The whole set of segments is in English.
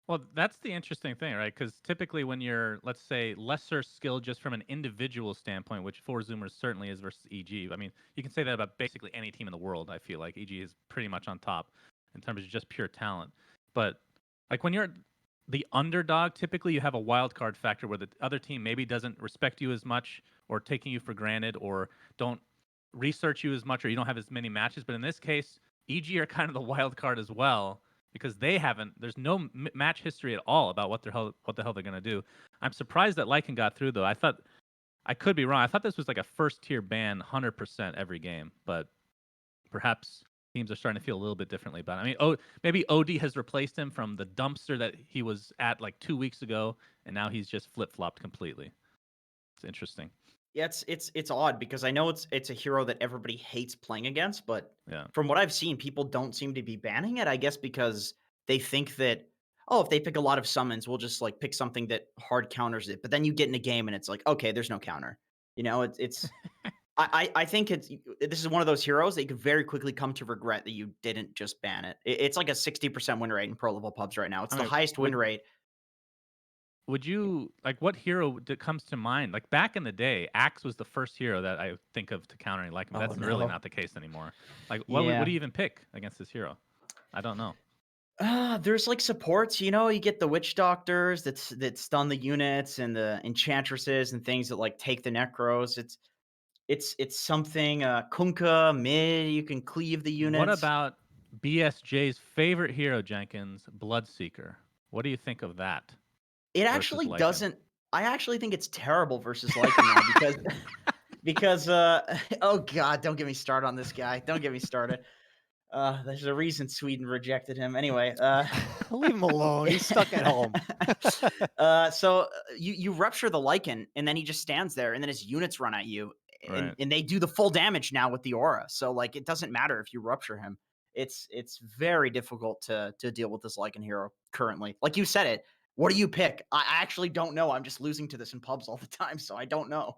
Well, that's the interesting thing, right? Because typically when you're, let's say, lesser skilled just from an individual standpoint, which 4Zoomers certainly is versus EG. I mean, you can say that about basically any team in the world, I feel like. EG is pretty much on top in terms of just pure talent. But like when you're the underdog, typically you have a wild card factor where the other team maybe doesn't respect you as much or taking you for granted or don't research you as much or you don't have as many matches. But in this case, EG are kind of the wild card as well because they haven't. There's no match history at all about what the hell they're gonna do. I'm surprised that Lycan got through though. I thought I could be wrong. I thought this was like a first tier ban, 100% every game, but perhaps teams are starting to feel a little bit differently about it. I mean, maybe OD has replaced him from the dumpster that he was at like 2 weeks ago, and now he's just flip flopped completely. It's interesting. Yeah, it's odd because I know it's a hero that everybody hates playing against, but Yeah. from what I've seen, people don't seem to be banning it. I guess because they think that, oh, if they pick a lot of summons, we'll just like pick something that hard counters it. But then you get in a game and it's like, okay, there's no counter. It's I think this is one of those heroes that you could very quickly come to regret that you didn't just ban it. It's like a 60% win rate in pro level pubs right now. It's I the mean, highest win rate. would you like what hero comes to mind? Like back in the day, Axe was the first hero that I think of to countering like him. Oh That's really no. not the case anymore. Like what Yeah. do you even pick against this hero? I don't know. There's like supports, you get the witch doctors that stun the units and the enchantresses and things that like take the necros. It's something Kunkka mid, you can cleave the What units. about BSJ's favorite hero, Jenkins, Bloodseeker? What do you think of that It versus actually Lycan? doesn't I actually think it's terrible versus Lycan now because oh god, don't get me started on this guy. Don't get me started. There's a reason Sweden rejected him. Anyway, Leave him alone. He's stuck at home. you rupture the Lycan, and then he just stands there, and then his units run at you, and Right. and they do the full damage now with the aura. So like, it doesn't matter if you rupture him. It's very difficult to deal with this Lycan hero currently. Like you said it. What do you pick? I actually don't know. I'm just losing to this in pubs all the time, so I don't know.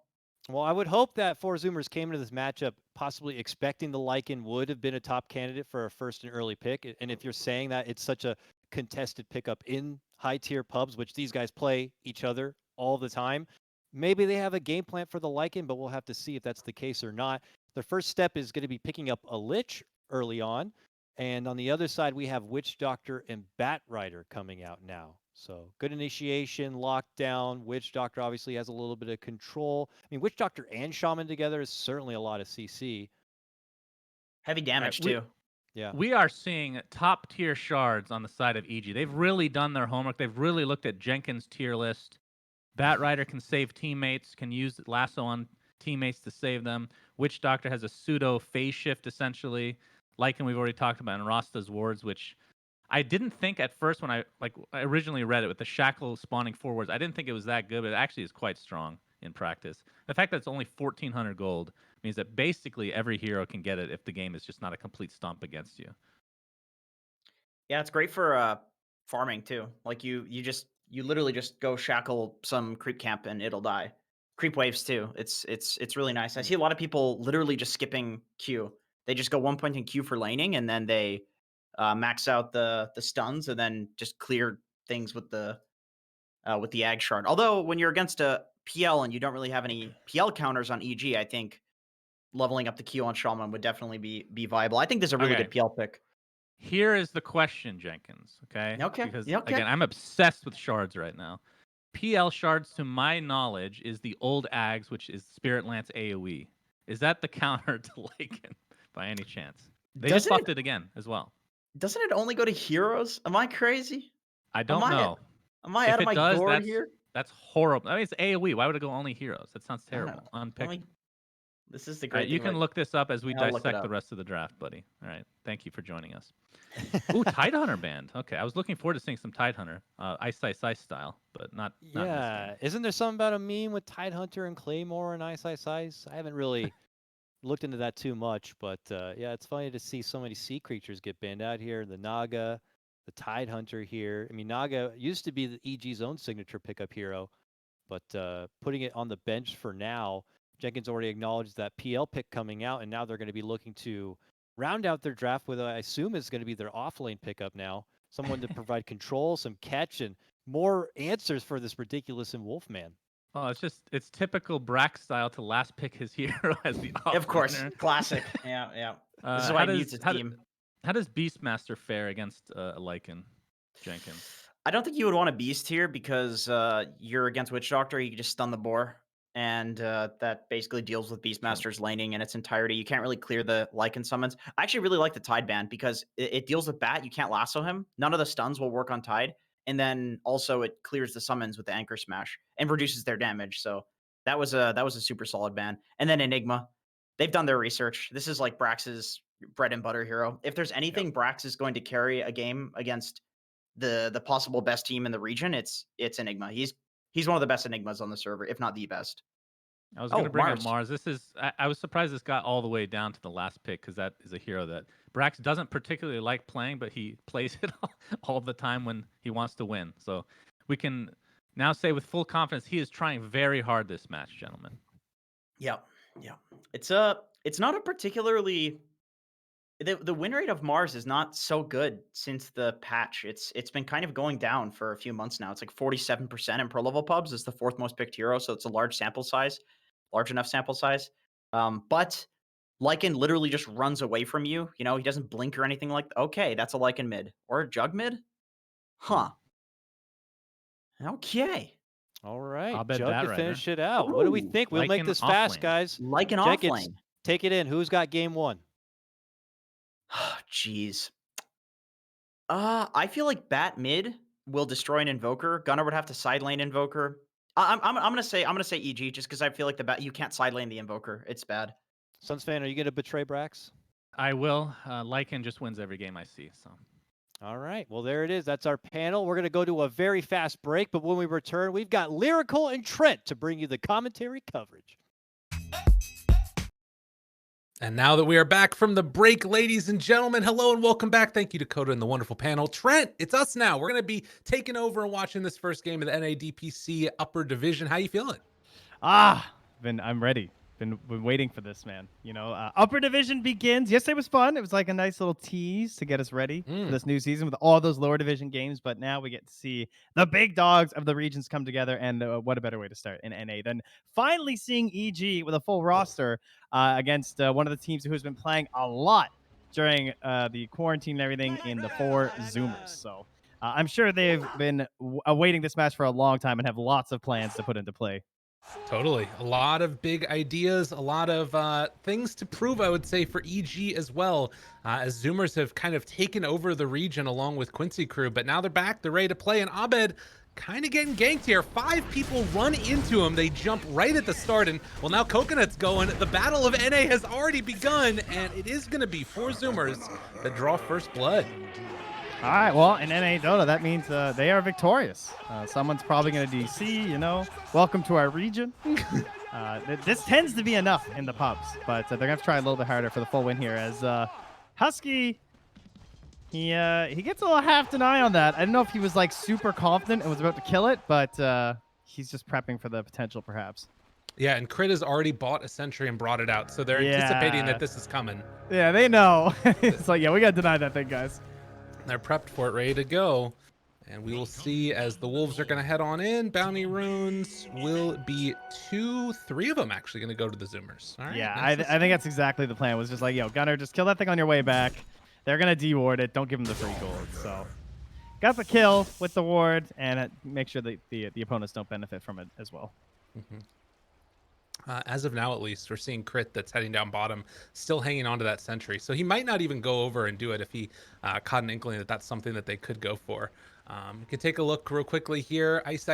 Well, I would hope that 4Zoomers came into this matchup possibly expecting the Lycan would have been a top candidate for a first and early pick. And if you're saying that it's such a contested pickup in high tier pubs, which these guys play each other all the time, maybe they have a game plan for the Lycan, but we'll have to see if that's the case or not. The first step is going to be picking up a Lich early on. And on the other side, we have Witch Doctor and Bat Rider coming out now. So good initiation, lockdown. Witch Doctor obviously has a little bit of control. I mean, Witch Doctor and Shaman together is certainly a lot of CC. Heavy All right. damage We too. Yeah. we are seeing top tier shards on the side of EG. They've really done their homework. They've really looked at Jenkins' tier list. Bat Rider can save teammates, can use lasso on teammates to save them. Witch Doctor has a pseudo phase shift essentially, like we've already talked about in Rasta's wards, which I didn't think at first when I originally read it with the shackle spawning forwards. I didn't think it was that good, but it actually is quite strong in practice. The fact that it's only 1,400 gold means that basically every hero can get it if the game is just not a complete stomp against you. Yeah, it's great for farming too. Like you literally just go shackle some creep camp and it'll die. Creep waves too. It's really nice. I Hmm. see a lot of people literally just skipping Q. They just go 1 point in Q for laning and then they max out the stuns and then just clear things with the ag shard. Although when you're against a PL and you don't really have any PL counters on EG, I think leveling up the Q on Shaman would definitely be viable. I think this is a really Okay, good PL pick. here is the question, Jenkins. Okay, Okay. because Yeah, okay. again, I'm obsessed with shards right now. PL shards, to my knowledge, is the old Ags, which is Spirit Lance AoE. Is that the counter to Lycan by any chance? They just Doesn't buffed it it again as well. Doesn't it only go to heroes? Am I crazy? I Am don't I know. am I out If of it my does, gourd here? that's horrible. I mean, it's AoE. Why would it go only heroes? That sounds I don't know. terrible. Let Unpick. me This is the All right, great you thing can about look this up as we I'll look it dissect the up. rest of the draft, buddy. All right, thank you for joining us. Ooh, Tidehunter band. Okay, I was looking forward to seeing some Tidehunter, Ice style, but not in this game. Yeah. Isn't there something about a meme with Tidehunter and Claymore and Ice Ice Ice? I haven't really looked into that too much, but yeah, it's funny to see so many sea creatures get banned out here. The Naga, the Tidehunter here. I mean, Naga used to be the EG's own signature pickup hero, but putting it on the bench for now, Jenkins already acknowledged that PL pick coming out, and now they're going to be looking to round out their draft with, I assume, is going to be their off lane pickup now. someone to provide control, some catch, and more answers for this ridiculous and Wolfman. Oh, it's typical Brack style to last pick his hero as the offlaner. Of course, classic. Yeah, yeah. This is why he mutes his team. How does Beastmaster fare against Lycan, Jenkins? I don't think you would want a Beast here because you're against Witch Doctor. You can just stun the boar, and that basically deals with Beastmaster's laning in its entirety. You can't really clear the Lycan summons. I actually really like the Tide ban because it deals with Bat. You can't lasso him. None of the stuns will work on Tide. And then also it clears the summons with the Anchor Smash and reduces their damage. So that was a super solid ban. And then Enigma. They've done their research. This is like Brax's bread and butter hero. If there's anything Brax is going to carry a game against the possible best team in the region, it's Enigma. He's one of the best Enigmas on the server, if not the best. I was going to bring up Mars. I was surprised this got all the way down to the last pick because that is a hero that Brax doesn't particularly like playing, but he plays it all the time when he wants to win. So we can now say with full confidence he is trying very hard this match, gentlemen. Yeah. It's not a particularly the win rate of Mars is not so good since the patch. It's been kind of going down for a few months now. It's like 47% in pro level pubs. It's the 4th most picked hero, so it's a large enough sample size. But Lycan literally just runs away from you. You know, he doesn't blink or anything like that. Okay, that's a Lycan mid. Or a Jug mid? Huh. Okay. All right. I'll bet Jug that to right finish there. it out. What do we think? We'll make this fast, guys. Lycan off lane. Take it in. Who's got game 1? Jeez. I feel like Bat mid will destroy an Invoker. Gunnar would have to side lane Invoker. I'm gonna say EG just because I feel like the Bat you can't side lane the Invoker. It's bad. Suns fan, are you gonna betray Brax? I will. Lycan just wins every game I see. So. All right. Well, there it is. That's our panel. We're gonna go to a very fast break, but when we return, we've got Lyrical and Trent to bring you the commentary coverage. And now that we are back from the break, ladies and gentlemen, hello and welcome back. Thank you, Dakota, and the wonderful panel. Trent, it's us now. We're going to be taking over and watching this first game of the NA DPC Upper Division. How you feeling? I'm ready. Been waiting for this, man. You know, Upper Division begins. Yesterday was fun. It was like a nice little tease to get us ready for this new season with all those lower division games. But now we get to see the big dogs of the regions come together. And what a better way to start in NA than finally seeing EG with a full roster against one of the teams who has been playing a lot during the quarantine and everything in the 4Zoomers. So I'm sure they've been awaiting this match for a long time and have lots of plans to put into play. Totally. A lot of big ideas, a lot of things to prove, I would say, for EG as well, as Zoomers have kind of taken over the region along with Quincy Crew, but now they're back, they're ready to play, and Abed kind of getting ganked here. 5 people run into him. They jump right at the start, and well, now Coconut's going. The battle of NA has already begun, and it is going to be 4Zoomers that draw first blood. All right, well, in NA Dota, that means they are victorious. Someone's probably going to DC, you know. Welcome to our region. This tends to be enough in the pubs, but they're going to have to try a little bit harder for the full win here as Husky, he gets a little half deny on that. I don't know if he was, like, super confident and was about to kill it, but he's just prepping for the potential, perhaps. Yeah, and Crit has already bought a Sentry and brought it out, so they're anticipating that this is coming. Yeah, they know. It's like, yeah, we got to deny that thing, guys. They're prepped for it, ready to go. And we will see as the Wolves are going to head on in. Bounty runes will be 3 of them actually going to go to the Zoomers. All right, yeah, I think that's exactly the plan. Was just like, yo, Gunnar, just kill that thing on your way back. They're going to deward it. Don't give them the free gold. So got the kill with the ward and make sure that the opponents don't benefit from it as well. Mm-hmm. As of now, at least, we're seeing Crit that's heading down bottom, still hanging on to that Sentry. So he might not even go over and do it if he caught an inkling that that's something that they could go for. We can take a look real quickly here. Ice,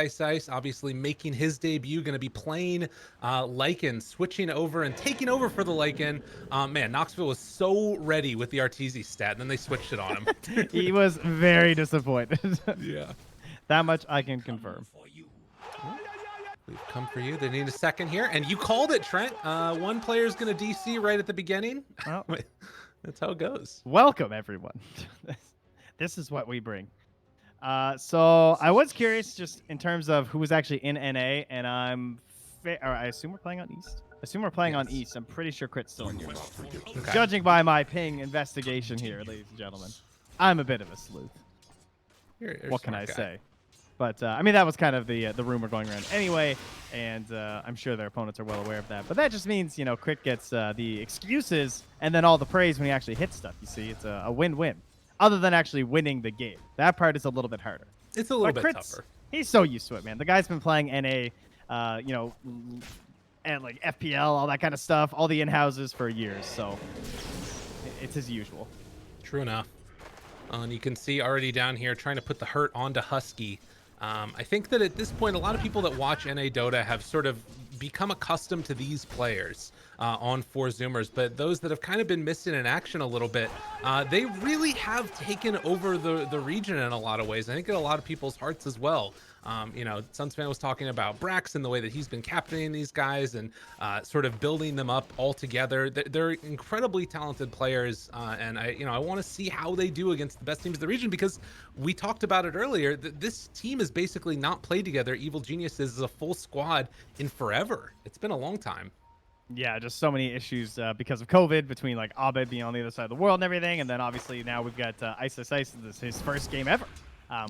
obviously making his debut, going to be playing Lycan, switching over and taking over for the Lycan. Man, Knoxville was so ready with the Arteezy stat, and then they switched it on him. He was very disappointed. Yeah. That much I can confirm. We've come for you. They need a second here, and you called it, Trent. One player's going to DC right at the beginning. Well, that's how it goes. Welcome, everyone. This is what we bring. So I was curious just in terms of who was actually in NA, and I assume we're playing on East. On East. I'm pretty sure Crit's still in here. Okay. Judging by my ping investigation here, ladies and gentlemen, I'm a bit of a sleuth. You're a what can smart I guy. say? But I mean, that was kind of the rumor going around anyway, and I'm sure their opponents are well aware of that. But that just means, you know, Crit gets the excuses and then all the praise when he actually hits stuff. You see, it's a win-win. Other than actually winning the game, that part is a little bit harder. It's a little But bit Crit's, tougher. he's so used to it, man. The guy's been playing NA, you know, and like FPL, all that kind of stuff, all the in-houses for years. So it's as usual. True enough. And you can see already down here trying to put the hurt onto Husky. I think that at this point, a lot of people that watch NA Dota have sort of become accustomed to these players on 4Zoomers, but those that have kind of been missing in action a little bit, they really have taken over the region in a lot of ways. I think in a lot of people's hearts as well. You know, Sunsfan was talking about Brax and the way that he's been captaining these guys and sort of building them up all together. They're incredibly talented players, and I want to see how they do against the best teams of the region, because we talked about it earlier. This team has basically not played together. Evil Geniuses is a full squad in forever. It's been a long time. Yeah, just so many issues because of COVID between like Abed being on the other side of the world and everything, and then obviously now we've got Ice. This is his first game ever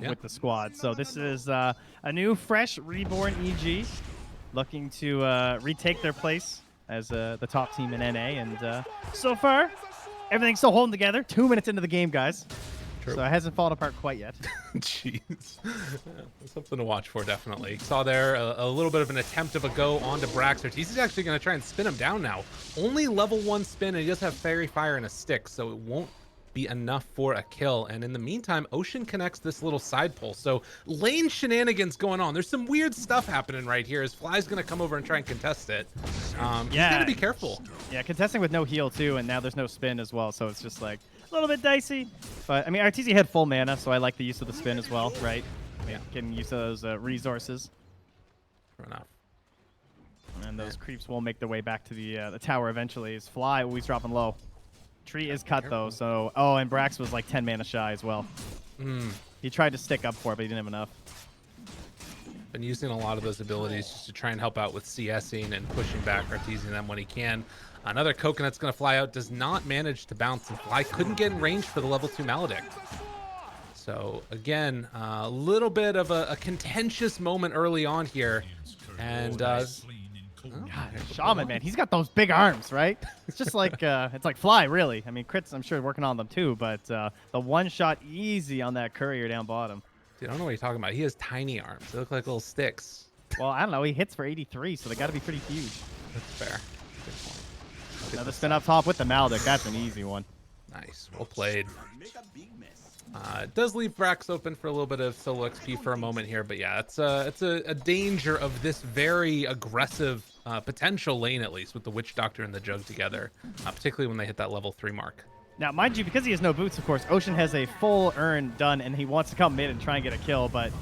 with the squad. So this is a new, fresh, reborn EG looking to retake their place as the top team in NA, and so far everything's still holding together. 2 minutes into the game, guys. True. So it hasn't fallen apart quite yet. Jeez. Something to watch for, definitely. Saw there a little bit of an attempt of a go onto Brax. He's actually going to try and spin him down now. Only level 1 spin, and he does have Fairy Fire and a stick, so it won't be enough for a kill. And in the meantime, Ocean connects this little side pull. So lane shenanigans going on. There's some weird stuff happening right here as Fly's going to come over and try and contest it. He's got to be careful. Yeah, contesting with no heal too, and now there's no spin as well, so it's just like a little bit dicey. But I mean, RTZ had full mana, so I like the use of the spin as well, right? I mean, getting use of those resources. Fair enough. And those creeps will make their way back to the tower eventually. As Fly always dropping low. Tree is cut though, so and Brax was like 10 mana shy as well. He tried to stick up for it, but he didn't have enough. Been using a lot of those abilities just to try and help out with CSing and pushing back or teasing them when he can. Another Coconut's going to fly out, does not manage to bounce, and Fly couldn't get in range for the level 2 Maledict. So again, a little bit of a contentious moment early on here. And God, Shaman, man, he's got those big arms, right? It's just like it's like Fly, really. I mean, Crits, I'm sure, working on them too, but the one shot easy on that courier down bottom. Dude, I don't know what you're talking about. He has tiny arms. They look like little sticks. Well, I don't know. He hits for 83, so they got to be pretty huge. That's fair. Good point. Another spin up top with the Maledict. That's an easy one. Nice. Well played. It does leave Brax open for a little bit of solo XP for a moment here, but yeah, it's a danger of this very aggressive potential lane, at least, with the Witch Doctor and the Jug together, particularly when they hit that level 3 mark. Now, mind you, because he has no boots, of course, Ocean has a full urn done, and he wants to come mid and try and get a kill, but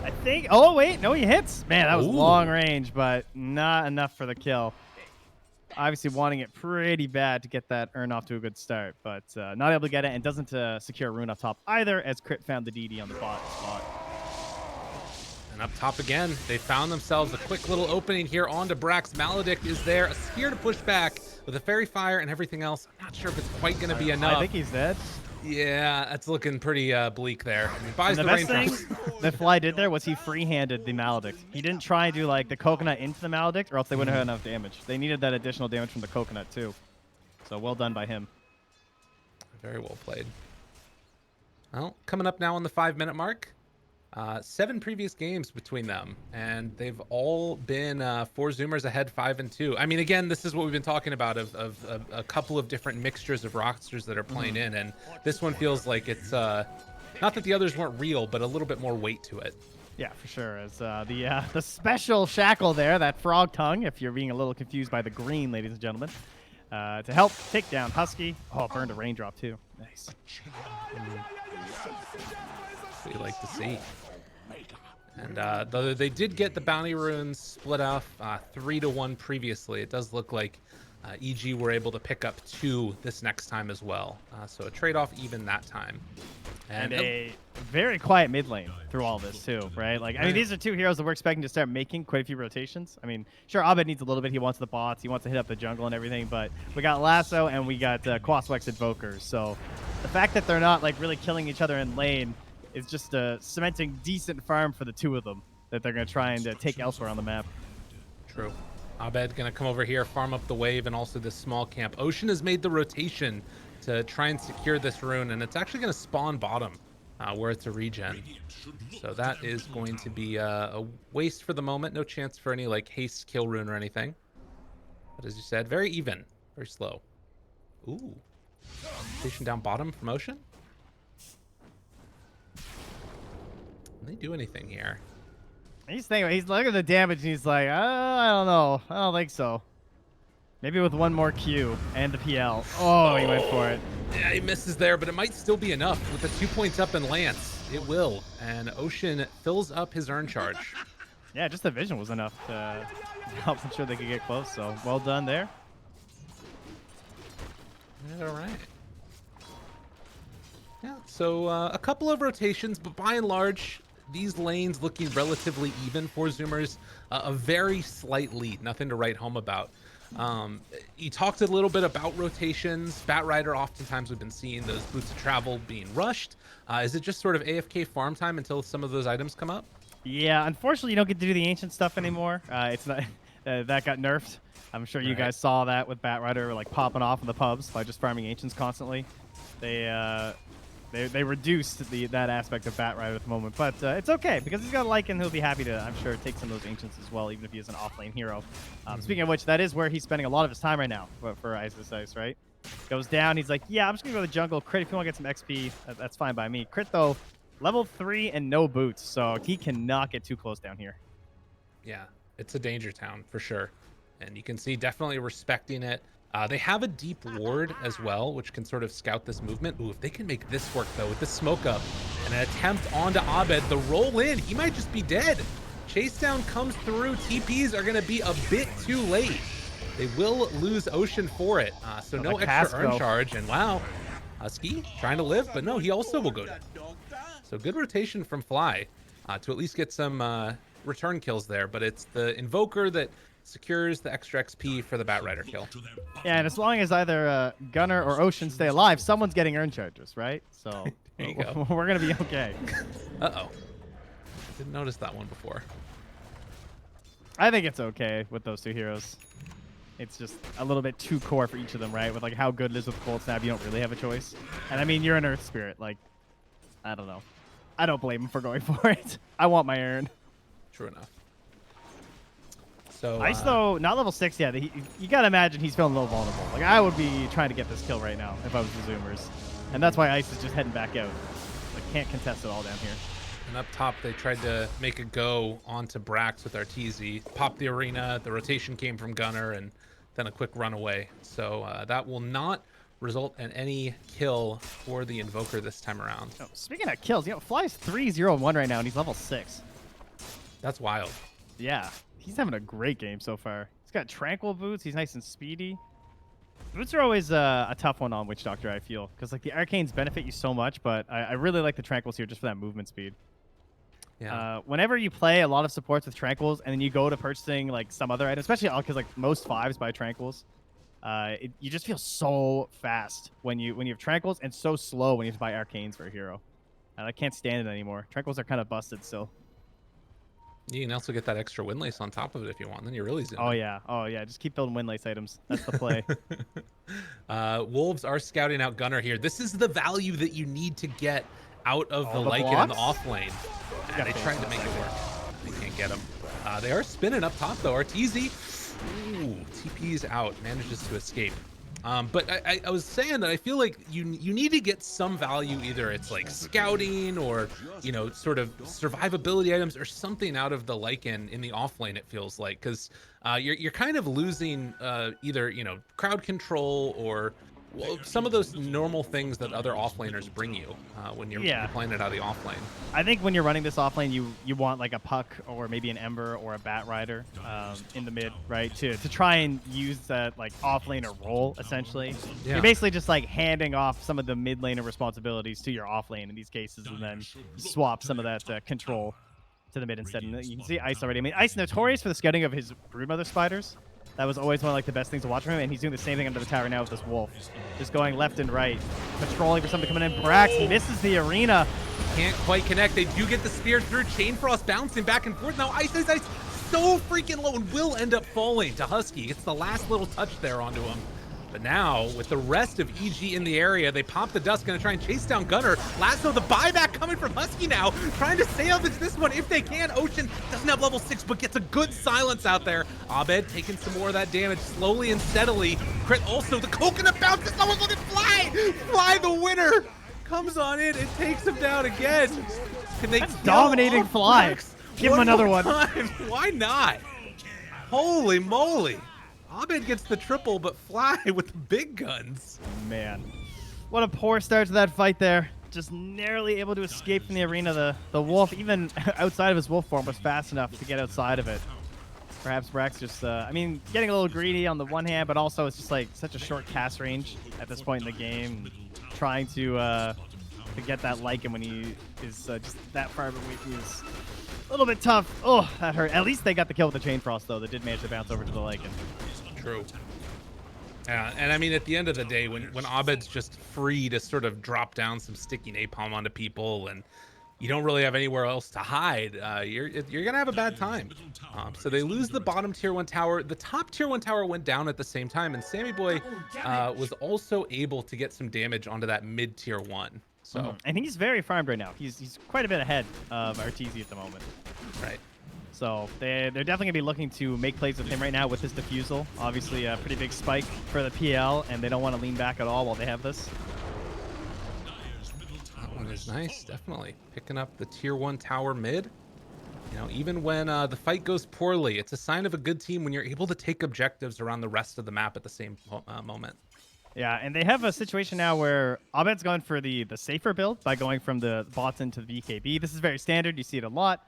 I think... Oh, wait, no, he hits. Man, that was long range, but not enough for the kill. Obviously wanting it pretty bad to get that urn off to a good start, but not able to get it, and doesn't secure a rune up top either, as Crit found the DD on the bot spot. And up top again, they found themselves a quick little opening here onto Brax. Maledict is there, a spear to push back with a Fairy Fire and everything else. I'm not sure if it's quite going to be enough. I think he's dead. Yeah, that's looking pretty bleak there. I mean, buys and the best thing that Fly did there was he free-handed the Maledict. He didn't try and do like the coconut into the Maledict, or else they wouldn't have had enough damage. They needed that additional damage from the coconut too. So well done by him. Very well played. Well, coming up now on the 5-minute mark. 7 previous games between them, and they've all been 4Zoomers ahead 5-2. I mean, again, this is what we've been talking about of a couple of different mixtures of rosters that are playing in, and this one feels like it's not that the others weren't real, but a little bit more weight to it. Yeah, for sure. As the special shackle there, that frog tongue, if you're being a little confused by the green, ladies and gentlemen, to help take down Husky. Oh, burned a raindrop too. Nice. What you like to see. And though they did get the bounty runes split off 3-1 previously, it does look like EG were able to pick up 2 this next time as well. So a trade-off even that time. And a very quiet mid lane through all this too, right? Like, I mean, these are 2 heroes that we're expecting to start making quite a few rotations. I mean, sure, Abed needs a little bit. He wants the bots. He wants to hit up the jungle and everything. But we got Lasso and we got Quaswex Invokers. So the fact that they're not like really killing each other in lane is just cementing decent farm for the two of them that they're going to try and take elsewhere on the map. True. Abed gonna come over here, farm up the wave, and also this small camp. Ocean has made the rotation to try and secure this rune, and it's actually gonna spawn bottom where it's a regen. So that is going to be a waste for the moment. No chance for any like haste kill rune or anything. But as you said, very even, very slow. Ooh. Rotation down bottom from Ocean. Can they do anything here? He's looking at the damage and he's like, I don't know. I don't think so. Maybe with one more Q and the PL. Oh, he went for it. Yeah, he misses there, but it might still be enough with the 2 points up in Lance. It will. And Ocean fills up his urn charge. Yeah, just the vision was enough to help ensure they could get close. So well done there. All right. Yeah, so a couple of rotations, but by and large, these lanes looking relatively even for Zoomers. A very slight lead, nothing to write home about. You talked a little bit about rotations. Batrider, oftentimes we've been seeing those boots of travel being rushed. Is it just sort of AFK farm time until some of those items come up? Yeah, unfortunately, you don't get to do the ancient stuff anymore. It's not that got nerfed. I'm sure you guys saw that with Batrider like popping off in the pubs by just farming ancients constantly. They reduced that aspect of Batrider at the moment, but it's okay because he's got a Lycan. He'll be happy to, I'm sure, take some of those ancients as well, even if he is an off-lane hero. Speaking of which, that is where he's spending a lot of his time right now for Ice, right? Goes down. He's like, yeah, I'm just gonna go to the jungle. Crit if you want to get some XP. That's fine by me. Crit though, level 3 and no boots, so he cannot get too close down here. Yeah, it's a danger town for sure, and you can see definitely respecting it. They have a deep ward as well, which can sort of scout this movement. Ooh, if they can make this work, though, with the smoke up and an attempt onto Abed, the roll in, he might just be dead. Chase down comes through. TPs are going to be a bit too late. They will lose Ocean for it. So no extra urn charge. And wow, Husky trying to live, but no, he also will go down. So good rotation from Fly to at least get some return kills there. But it's the Invoker that secures the extra XP for the Batrider kill. Yeah, and as long as either Gunner or Ocean stay alive, someone's getting urn charges, right? So there you go. We're going to be okay. Uh-oh. Didn't notice that one before. I think it's okay with those two heroes. It's just a little bit too core for each of them, right? With like how good it is with Cold Snap, you don't really have a choice. And I mean, you're an Earth Spirit. Like, I don't know. I don't blame him for going for it. I want my urn. True enough. So, Ice, though, not level 6 yet. You got to imagine he's feeling a little vulnerable. Like, I would be trying to get this kill right now if I was the Zoomers. And that's why Ice is just heading back out. Like, can't contest it all down here. And up top, they tried to make a go onto Brax with Arteezy. Popped the arena. The rotation came from Gunner, and then a quick run away. So that will not result in any kill for the Invoker this time around. Oh, speaking of kills, Fly's 3-0-1 right now, and he's level 6. That's wild. Yeah. He's having a great game so far. He's got Tranquil boots. He's nice and speedy. Boots are always a tough one on Witch Doctor, I feel, because like the arcanes benefit you so much, but I really like the Tranquils here just for that movement speed. Yeah. Whenever you play a lot of supports with Tranquils and then you go to purchasing like some other item, especially because like most 5s buy Tranquils, you just feel so fast when you have Tranquils and so slow when you have to buy arcanes for a hero. And I can't stand it anymore. Tranquils are kind of busted still. You can also get that extra Windlace on top of it if you want. Then you're really zooming. Oh yeah. Just keep building Windlace items. That's the play. Wolves are scouting out Gunner here. This is the value that you need to get out of the Lycan in the off lane. And they tried to make it work. They can't get him. They are spinning up top though. Arteezy, ooh, TP's out. Manages to escape. But I was saying that I feel like you need to get some value. Either it's like scouting or, sort of survivability items or something out of the Lycan in the offlane, it feels like. Because you're kind of losing either, crowd control or some of those normal things that other offlaners bring you when you're playing it out of the offlane. I think when you're running this offlane, you want like a Puck or maybe an Ember or a Batrider in the mid, right? To try and use that like offlaner role essentially. Yeah. You're basically just like handing off some of the mid laner responsibilities to your offlane in these cases, and then swap some of that control to the mid instead. And you can see Ice already. I mean, Ice notorious for the scouting of his broodmother spiders. That was always one of like the best things to watch from him, and he's doing the same thing under the tower now with this wolf. Just going left and right, patrolling for something coming in. Brax misses the arena. Can't quite connect. They do get the spear through. Chain Frost bouncing back and forth. Now Ice so freaking low and will end up falling to Husky. It's the last little touch there onto him. But now, with the rest of EG in the area, they pop the dust, gonna try and chase down Gunner. Lasso, the buyback coming from Husky now, trying to salvage this one if they can. Ocean doesn't have level 6, but gets a good silence out there. Abed taking some more of that damage slowly and steadily. Crit also, the coconut bounces, someone's looking Fly! Fly the winner! Comes on in and takes him down again. Can they dominating Fly. Give him another one. Why not? Holy moly. Abed gets the triple, but Fly with the big guns. Man, what a poor start to that fight there. Just narrowly able to escape from the arena. The wolf, even outside of his wolf form, was fast enough to get outside of it. Perhaps Brax just, I mean, getting a little greedy on the one hand, but also it's just like such a short cast range at this point in the game. Trying to get that Lycan when he is just that far away from you is a little bit tough. Oh, that hurt. At least they got the kill with the Chain Frost, though. They did manage to bounce over to the Lycan. True. And I mean, at the end of the day, when Abed's just free to sort of drop down some sticky napalm onto people and you don't really have anywhere else to hide, you're gonna have a bad time. So they lose the bottom tier 1 tower. The top tier 1 tower went down at the same time, and Sammy Boy was also able to get some damage onto that mid tier 1. So and he's very farmed right now. He's quite a bit ahead of RTZ at the moment. Right. So they're definitely gonna be looking to make plays with him right now with this defusal. Obviously, a pretty big spike for the PL, and they don't want to lean back at all while they have this. That one is nice, definitely. Picking up the tier 1 tower mid. You know, even when the fight goes poorly, it's a sign of a good team when you're able to take objectives around the rest of the map at the same moment. Yeah, and they have a situation now where Abed's gone for the safer build by going from the bots into the BKB. This is very standard. You see it a lot.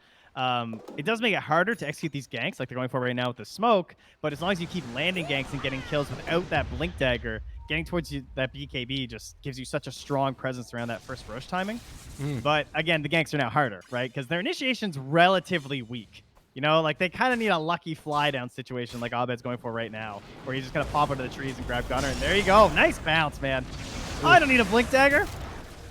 It does make it harder to execute these ganks like they're going for right now with the smoke, but as long as you keep landing ganks and getting kills without that blink dagger, getting towards that BKB just gives you such a strong presence around that first Roche timing. But again, the ganks are now harder, right? Because their initiation's relatively weak. You know, like they kind of need a lucky fly down situation like Abed's going for right now, where he's just going to pop into the trees and grab Gunner, and there you go. Nice bounce, man. Oh, I don't need a blink dagger.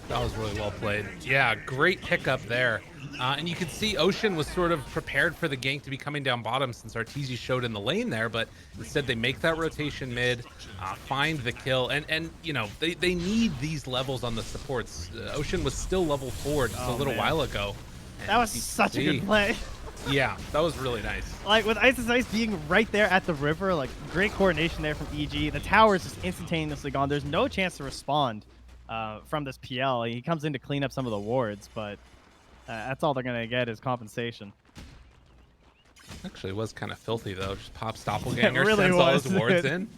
That was really well played. Yeah, great pickup there. And you can see Ocean was sort of prepared for the gank to be coming down bottom since Arteezy showed in the lane there, but instead they make that rotation mid, find the kill, and you know, they need these levels on the supports. Ocean was still level 4 just a little while ago. That was such a good play. Yeah, that was really nice. Like with Ice's Ice being right there at the river, like great coordination there from EG. The tower is just instantaneously gone. There's no chance to respond from this PL. He comes in to clean up some of the wards, but that's all they're going to get is compensation. Actually, it was kind of filthy, though. Just pops Doppelganger, really sends all his wards in.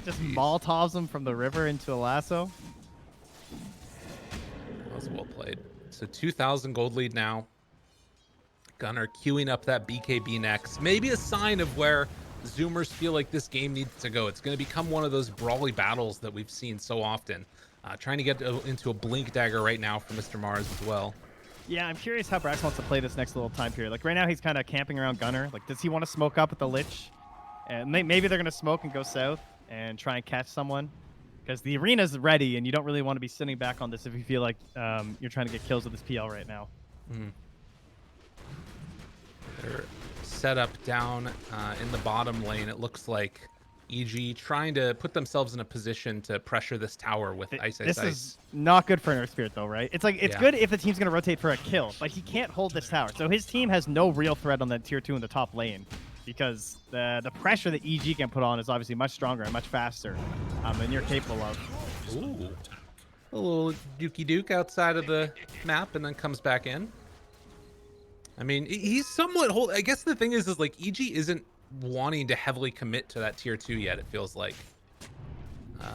Just Molotovs him from the river into a lasso. That was well played. So 2,000 gold lead now. Gunner queuing up that BKB next. Maybe a sign of where Zoomers feel like this game needs to go. It's going to become one of those brawly battles that we've seen so often. Trying to get into a blink dagger right now for Mr. Mars as well. Yeah, I'm curious how Brax wants to play this next little time period. Like right now, he's kind of camping around Gunner. Like, does he want to smoke up with the Lich? And maybe they're going to smoke and go south and try and catch someone. Because the arena's ready, and you don't really want to be sitting back on this if you feel like you're trying to get kills with this PL right now. They're set up down in the bottom lane. It looks like EG trying to put themselves in a position to pressure this tower with Ice. This is not good for Nerf Spirit, though, right? It's like it's good if the team's going to rotate for a kill, but he can't hold this tower. So his team has no real threat on that tier 2 in the top lane because the pressure that EG can put on is obviously much stronger and much faster than you're capable of. Ooh. A little dookie duke outside of the map and then comes back in. I mean, he's somewhat I guess the thing is like EG isn't wanting to heavily commit to that tier 2 yet, it feels like.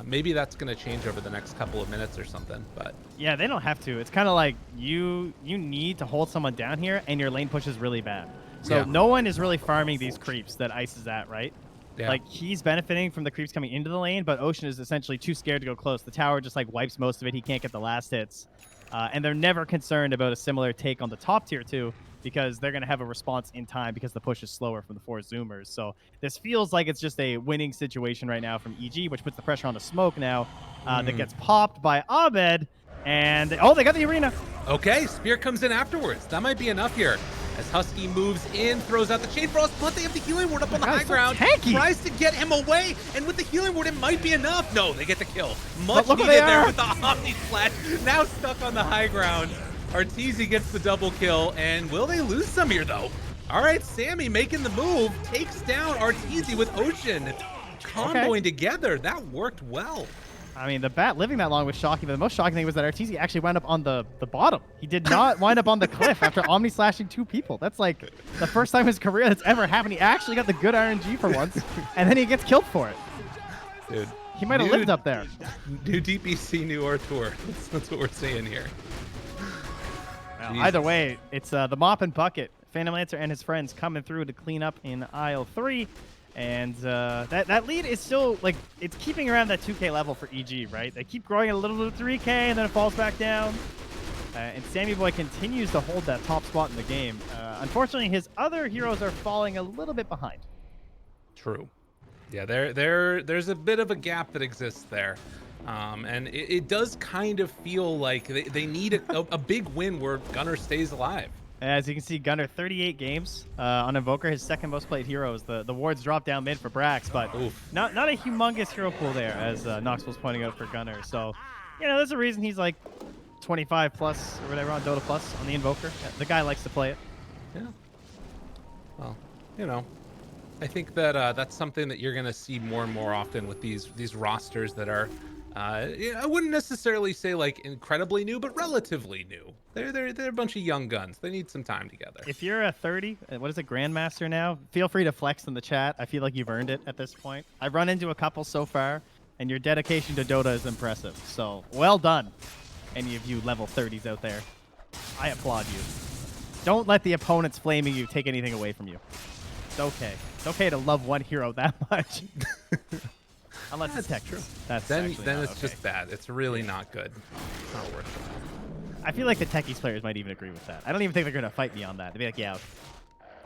Maybe that's going to change over the next couple of minutes or something, but yeah, they don't have to. It's kind of like you need to hold someone down here and your lane push is really bad. So no one is really farming these creeps that Ice is at, right? Yeah. Like he's benefiting from the creeps coming into the lane, but Ocean is essentially too scared to go close. The tower just like wipes most of it. He can't get the last hits. And they're never concerned about a similar take on the top tier 2 because they're going to have a response in time because the push is slower from the 4Zoomers. So this feels like it's just a winning situation right now from EG, which puts the pressure on the smoke now that gets popped by Abed. And, oh, they got the arena. Okay, Spear comes in afterwards. That might be enough here. As Husky moves in, throws out the Chain Frost, but they have the Healing Ward up on the high ground. Tries to get him away, and with the Healing Ward, it might be enough. No, they get the kill. Much needed there with the Omni Splash. Now stuck on the high ground. Arteezy gets the double kill, and will they lose some here, though? All right, Sammy making the move, takes down Arteezy with Ocean. Comboing together, that worked well. I mean, the bat living that long was shocking, but the most shocking thing was that Arteezy actually wound up on the bottom. He did not wind up on the cliff after Omni slashing 2 people. That's like the first time in his career that's ever happened. He actually got the good RNG for once, and then he gets killed for it. Dude, he might have lived up there. New DPC, new Artur. That's what we're seeing here. Well, either way, it's the mop and bucket. Phantom Lancer and his friends coming through to clean up in aisle 3. And that lead is still, like, it's keeping around that 2K level for EG, right? They keep growing a little bit to 3K, and then it falls back down. And Sammy Boy continues to hold that top spot in the game. Unfortunately, his other heroes are falling a little bit behind. True. Yeah, there's a bit of a gap that exists there. And it does kind of feel like they need a big win where Gunnar stays alive. As you can see, Gunnar 38 games on Invoker, his second most played heroes. The wards drop down mid for Brax, but not a humongous hero pool there, as Knoxville's pointing out for Gunnar. So, you know, there's a reason he's like 25 plus or whatever on Dota plus on the Invoker. The guy likes to play it. Yeah. Well, you know, I think that that's something that you're going to see more and more often with these rosters that are, I wouldn't necessarily say like incredibly new, but relatively new. They're a bunch of young guns. They need some time together. If you're a 30, what is it, Grandmaster now? Feel free to flex in the chat. I feel like you've earned it at this point. I've run into a couple so far, and your dedication to Dota is impressive. So, well done, any of you level 30s out there. I applaud you. Don't let the opponents flaming you take anything away from you. It's okay. It's okay to love one hero that much. Unless it's tech. True. Then it's just bad. It's really not good. It's not worth it. I feel like the techies players might even agree with that. I don't even think they're going to fight me on that. They'd be like, yeah.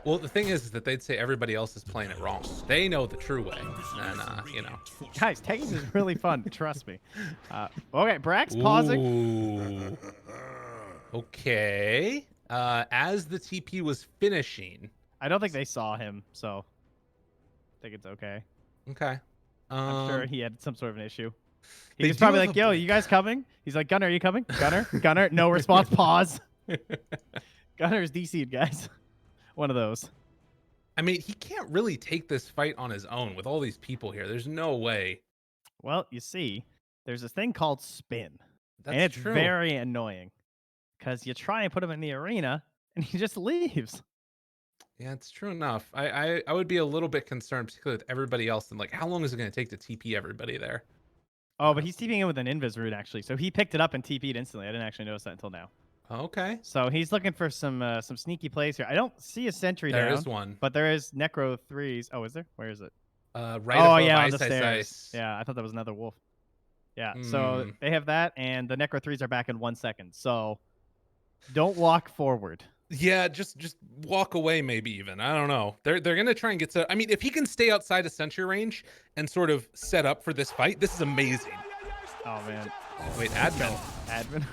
Well, the thing is that they'd say everybody else is playing it wrong. They know the true way. And, you know. Guys, techies is really fun. Trust me. Okay, Brax pausing. Okay. As the TP was finishing. I don't think they saw him, so I think it's okay. Okay. I'm sure he had some sort of an issue. He's probably like, yo, you guys coming? He's like, Gunnar, are you coming? Gunnar? Gunnar? No response. Pause. Gunnar is DC'd, guys. One of those. I mean, he can't really take this fight on his own with all these people here. There's no way. Well, you see, there's this thing called spin. That's and it's true. very annoying because you try and put him in the arena and he just leaves. Yeah, it's true enough. I would be a little bit concerned, particularly with everybody else, and like, how long is it going to take to TP everybody there? Oh, but he's TPing in with an invis root, actually. So he picked it up and TP'd instantly. I didn't actually notice that until now. Okay. So he's looking for some sneaky plays here. I don't see a sentry down. There is one. But there is Necro 3s. Oh, is there? Where is it? Right above yeah, Ice, on the Ice, stairs. Ice. Yeah, I thought that was another wolf. Yeah, so they have that, and the Necro 3s are back in 1 second. So don't walk forward. Yeah, just walk away, maybe even. I don't know. They're gonna try and get to. I mean, if he can stay outside of sentry range and sort of set up for this fight, this is amazing. Oh man. Wait, admin. Admin.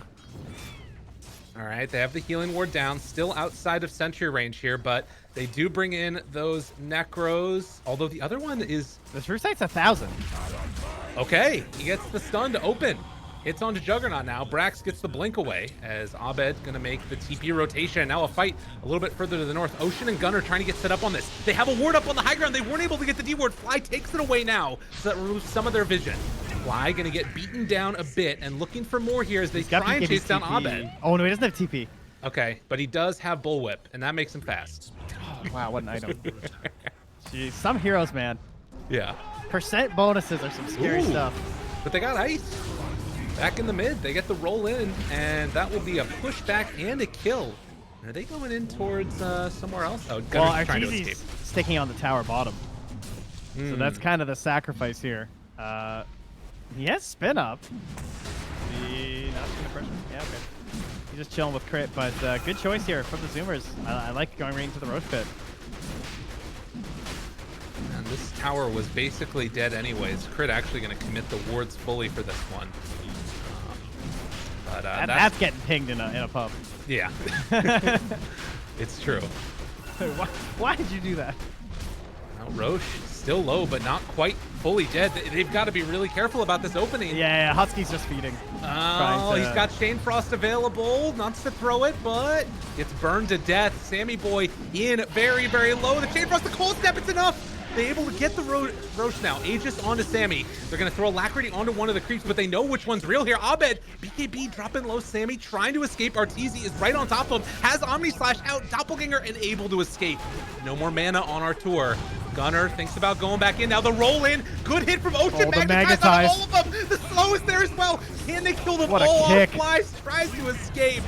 All right, they have the healing ward down, still outside of sentry range here, but they do bring in those necros. Although the other one is the true sight's 1,000. Okay, he gets the stun to open. Hits onto Juggernaut now. Brax gets the blink away as Abed gonna make the TP rotation. Now a fight a little bit further to the north. Ocean and Gunnar trying to get set up on this. They have a ward up on the high ground. They weren't able to get the D ward. Fly takes it away now, so that removes some of their vision. Fly gonna get beaten down a bit and looking for more here as they try and chase down Abed. Oh no, he doesn't have TP. Okay, but he does have Bullwhip, and that makes him fast. Oh, wow, what an item. Jeez, some heroes, man. Yeah. Percent bonuses are some scary stuff. But they got ice. Back in the mid, they get the roll in, and that will be a pushback and a kill. Are they going in towards somewhere else? Oh, Gunner's trying to escape. Sticking on the tower bottom. So that's kind of the sacrifice here. He has spin up. Not gonna pressure. Yeah, okay. He's just chilling with crit, but good choice here from the Zoomers. I like going right into the Roach Pit. And this tower was basically dead anyways. Crit actually going to commit the wards fully for this one. But that's getting pinged in a pub. Yeah. It's true. Why did you do that? Now Roche still low, but not quite fully dead. They've got to be really careful about this opening. Yeah, Husky's just feeding. Oh, he's got Chain Frost available. Not to throw it, but it's burned to death. Sammy Boy in very, very low. The Chain Frost, the cold snap, it's enough. They're able to get the Roche now. Aegis onto Sammy. They're going to throw Alacrity onto one of the creeps, but they know which one's real here. Abed, BKB dropping low. Sammy trying to escape. Arteezy is right on top of him. Has Omni Slash out. Doppelganger and able to escape. No more mana on our tour. Gunner thinks about going back in. Now the roll in. Good hit from Ocean. Magnetize all of them. The slow is there as well. Can they kill them all off? Flies, tries to escape.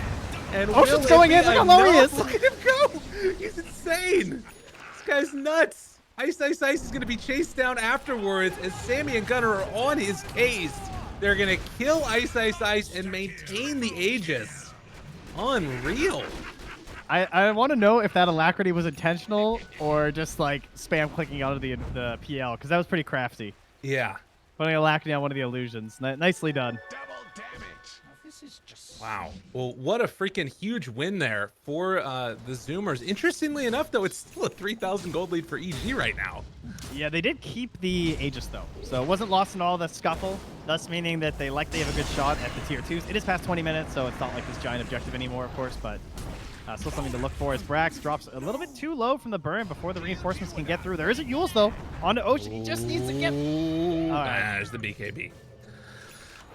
And Ocean's going in. Look how low he is. Look at him go. He's insane. This guy's nuts. Ice is going to be chased down afterwards as Sammy and Gunner are on his case. They're going to kill Ice and maintain the Aegis. Unreal. I want to know if that Alacrity was intentional or just like spam clicking out of the PL, because that was pretty crafty. Yeah. Putting Alacrity on one of the illusions. Nicely done. Wow. Well, what a freaking huge win there for the Zoomers. Interestingly enough, though, it's still a 3,000 gold lead for EG right now. Yeah, they did keep the Aegis, though. So it wasn't lost in all the scuffle, thus meaning that they have a good shot at the tier 2s. It is past 20 minutes, so it's not like this giant objective anymore, of course, but still something to look for as Brax drops a little bit too low from the burn before the reinforcements can get through. There is a Yules, though, onto Ocean. He just needs to get... All right. There's the BKB.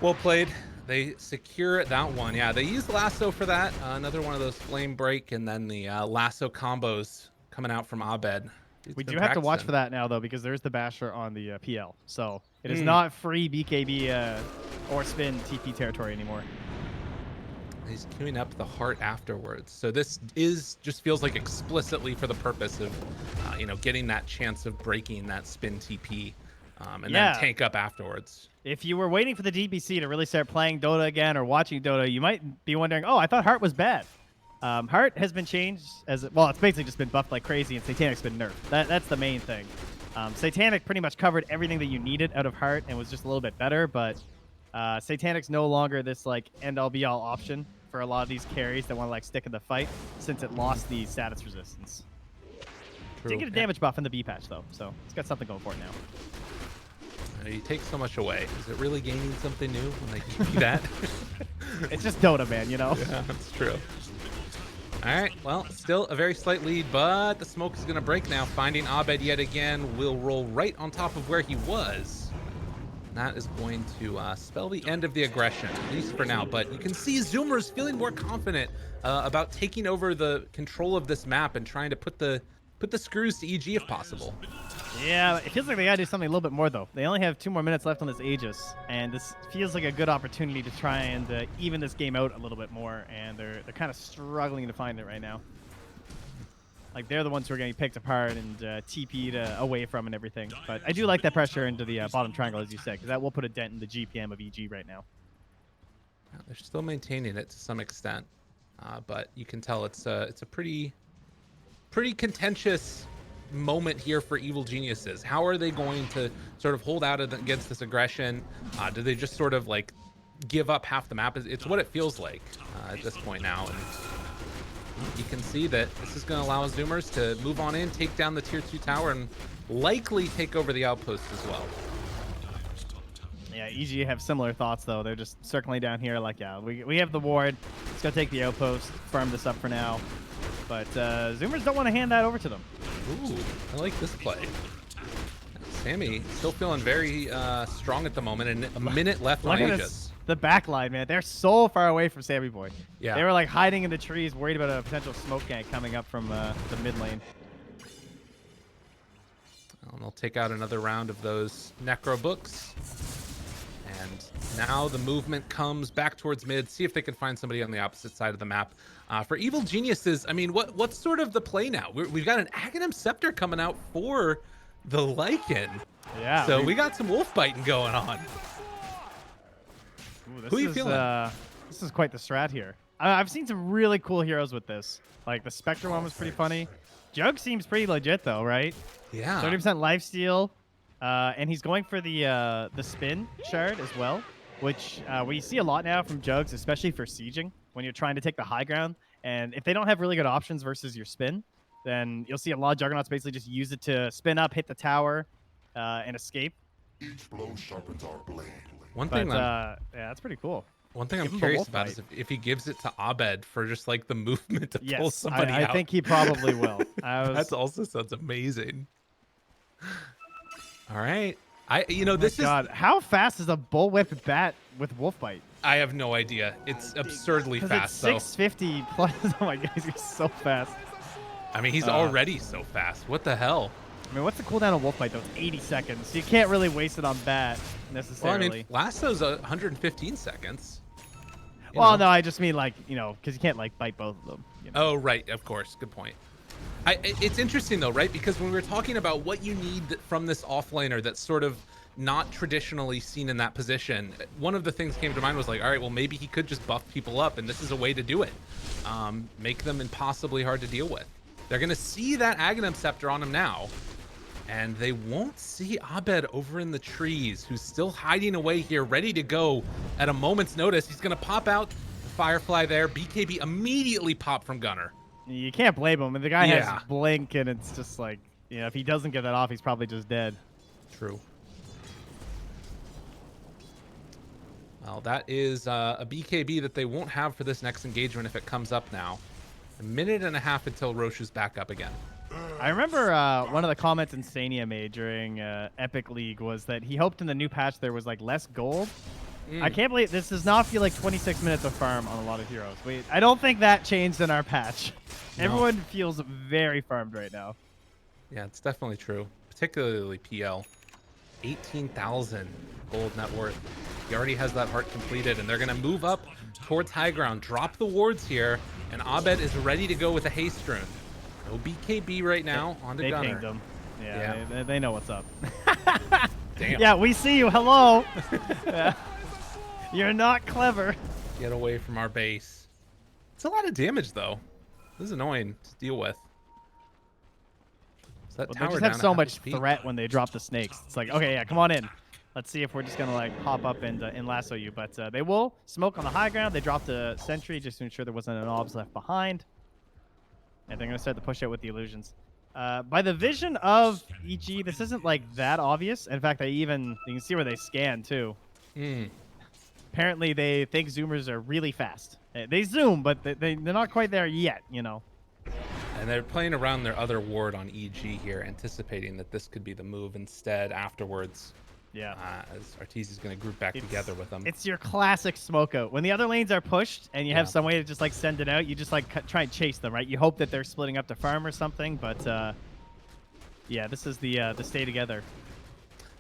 Well played. They secure that one. Yeah, they used Lasso for that. Another one of those Flame Break and then the Lasso combos coming out from Abed. We do have to watch for that now, though, because there's the Basher on the PL. So it is not free BKB or spin TP territory anymore. He's queuing up the heart afterwards. So this just feels like explicitly for the purpose of, getting that chance of breaking that spin TP and then tank up afterwards. If you were waiting for the DPC to really start playing Dota again or watching Dota, you might be wondering, oh, I thought Heart was bad. Heart has been changed it's basically just been buffed like crazy, and Satanic's been nerfed. That's the main thing. Satanic pretty much covered everything that you needed out of Heart and was just a little bit better, but Satanic's no longer this like end-all be-all option for a lot of these carries that want to like stick in the fight since it lost the status resistance. Did get a damage buff in the B patch though, so it's got something going for it now. You take so much away. Is it really gaining something new when they give you that? It's just Dota, man, you know? Yeah, that's true. All right, well, still a very slight lead, but the smoke is going to break now. Finding Abed yet again will roll right on top of where he was. That is going to spell the end of the aggression, at least for now. But you can see Zoomers feeling more confident about taking over the control of this map and trying to put the screws to EG if possible. Yeah, it feels like they gotta do something a little bit more though. They only have 2 more minutes left on this Aegis, and this feels like a good opportunity to try and even this game out a little bit more. And they're kind of struggling to find it right now. Like they're the ones who are getting picked apart and TP'd away from and everything. But I do like that pressure into the bottom triangle, as you said, because that will put a dent in the GPM of EG right now. They're still maintaining it to some extent, but you can tell it's a pretty contentious moment here for Evil Geniuses. How are they going to sort of hold out against this aggression? Do they just sort of like give up half the map? It's what it feels like at this point now. And you can see that this is going to allow Zoomers to move on in, take down the tier 2 tower, and likely take over the outpost as well. Yeah, EG have similar thoughts though. They're just circling down here like, yeah, we have the ward. Let's go take the outpost, farm this up for now. But Zoomers don't want to hand that over to them. Ooh, I like this play. Sammy still feeling very strong at the moment, and a minute left on Aegis. The back line, man. They're so far away from Sammy Boy. Yeah. They were like hiding in the trees, worried about a potential smoke gank coming up from the mid lane. And they'll take out another round of those Necro books. And now the movement comes back towards mid. See if they can find somebody on the opposite side of the map. For Evil Geniuses, I mean, what's sort of the play now? We've got an Aghanim Scepter coming out for the Lycan. Yeah. So we got some wolf biting going on. Ooh, Who are you feeling? This is quite the strat here. I've seen some really cool heroes with this. Like the Spectre one was pretty funny. Jug seems pretty legit though, right? Yeah. 30% lifesteal, and he's going for the spin shard as well, which we see a lot now from Jugs, especially for sieging when you're trying to take the high ground. And if they don't have really good options versus your spin, then you'll see a lot of Juggernauts basically just use it to spin up, hit the tower, and escape. Each blow sharpens our blade. One But thing yeah, that's pretty cool. One thing I'm Give him the curious wolf about bite. is if he gives it to Abed for just like the movement to pull Yes, somebody I out. think he probably will. That also sounds amazing. All right. Oh this my God, how fast is a bullwhip bat with wolf bite? I have no idea. It's absurdly Because fast, it's though. 650 plus. Oh my God, he's so fast. I mean, he's already so fast. What the hell? I mean, what's the cooldown on wolf bite though? It's 80 seconds. So you can't really waste it on bat Well, necessarily. I mean, Lasso's 115 seconds. You Well, know. no, I just mean like, because you can't like bite both of them. You know? Oh, right. Of course. Good point. It's interesting, though, right? Because when we were talking about what you need from this offlaner that's sort of not traditionally seen in that position, one of the things came to mind was like, all right, well, maybe he could just buff people up, and this is a way to do it. Make them impossibly hard to deal with. They're going to see that Aghanim Scepter on him now, and they won't see Abed over in the trees, who's still hiding away here, ready to go at a moment's notice. He's going to pop out the Firefly there. BKB immediately pop from Gunner. You can't blame him. And the guy Yeah. has blink, and it's just like, if he doesn't get that off, he's probably just dead. True. Well, that is a BKB that they won't have for this next engagement if it comes up now. A minute and a half until Roche is back up again. I remember one of the comments Insania made during Epic League was that he hoped in the new patch there was like less gold. I can't believe this does not feel like 26 minutes of farm on a lot of heroes. I don't think that changed in our patch. No. Everyone feels very farmed right now. Yeah, it's definitely true. Particularly PL. 18,000 gold net worth. He already has that heart completed, and they're going to move up towards high ground, drop the wards here, and Abed is ready to go with a haste rune. No BKB right now onto They Gunner. pinged him. Yeah. They know what's up. Damn. Yeah, we see you. Hello. Yeah. You're not clever. Get away from our base. It's a lot of damage, though. This is annoying to deal with. So that Well, tower they just down have at so half much HP. threat when they drop the snakes. It's like, okay, yeah, come on in. Let's see if we're just going to like hop up and lasso you. But they will smoke on the high ground. They dropped the sentry just to ensure there wasn't an obs left behind. And they're going to start the push out with the illusions. By the vision of EG, this isn't like that obvious. In fact, you can see where they scan too. Apparently, they think Zoomers are really fast. They zoom, but they're not quite there yet, And they're playing around their other ward on EG here, anticipating that this could be the move instead afterwards. Yeah. As Arteezy's going to group back together with them. It's your classic smoke out. When the other lanes are pushed and you have Yeah. some way to just like send it out, you just like try and chase them, right? You hope that they're splitting up to farm or something, but yeah, this is the stay together.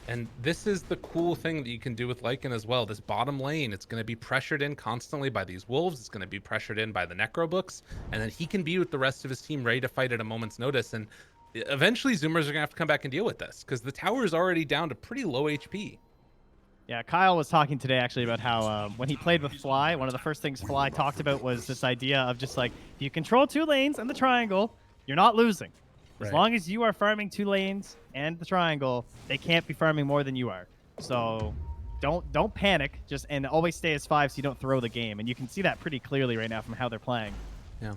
And this is the cool thing that you can do with Lycan as well. This bottom lane, it's going to be pressured in constantly by these wolves. It's going to be pressured in by the Necro books. And then he can be with the rest of his team ready to fight at a moment's notice. And eventually Zoomers are going to have to come back and deal with this because the tower is already down to pretty low HP. Yeah, Kyle was talking today actually about how when he played with Fly, one of the first things Fly talked about was this idea of just like, if you control 2 lanes and the triangle, you're not losing. As Right. long as you are farming 2 lanes and the triangle, they can't be farming more than you are. So don't panic, and always stay as 5 so you don't throw the game. And you can see that pretty clearly right now from how they're playing. Yeah.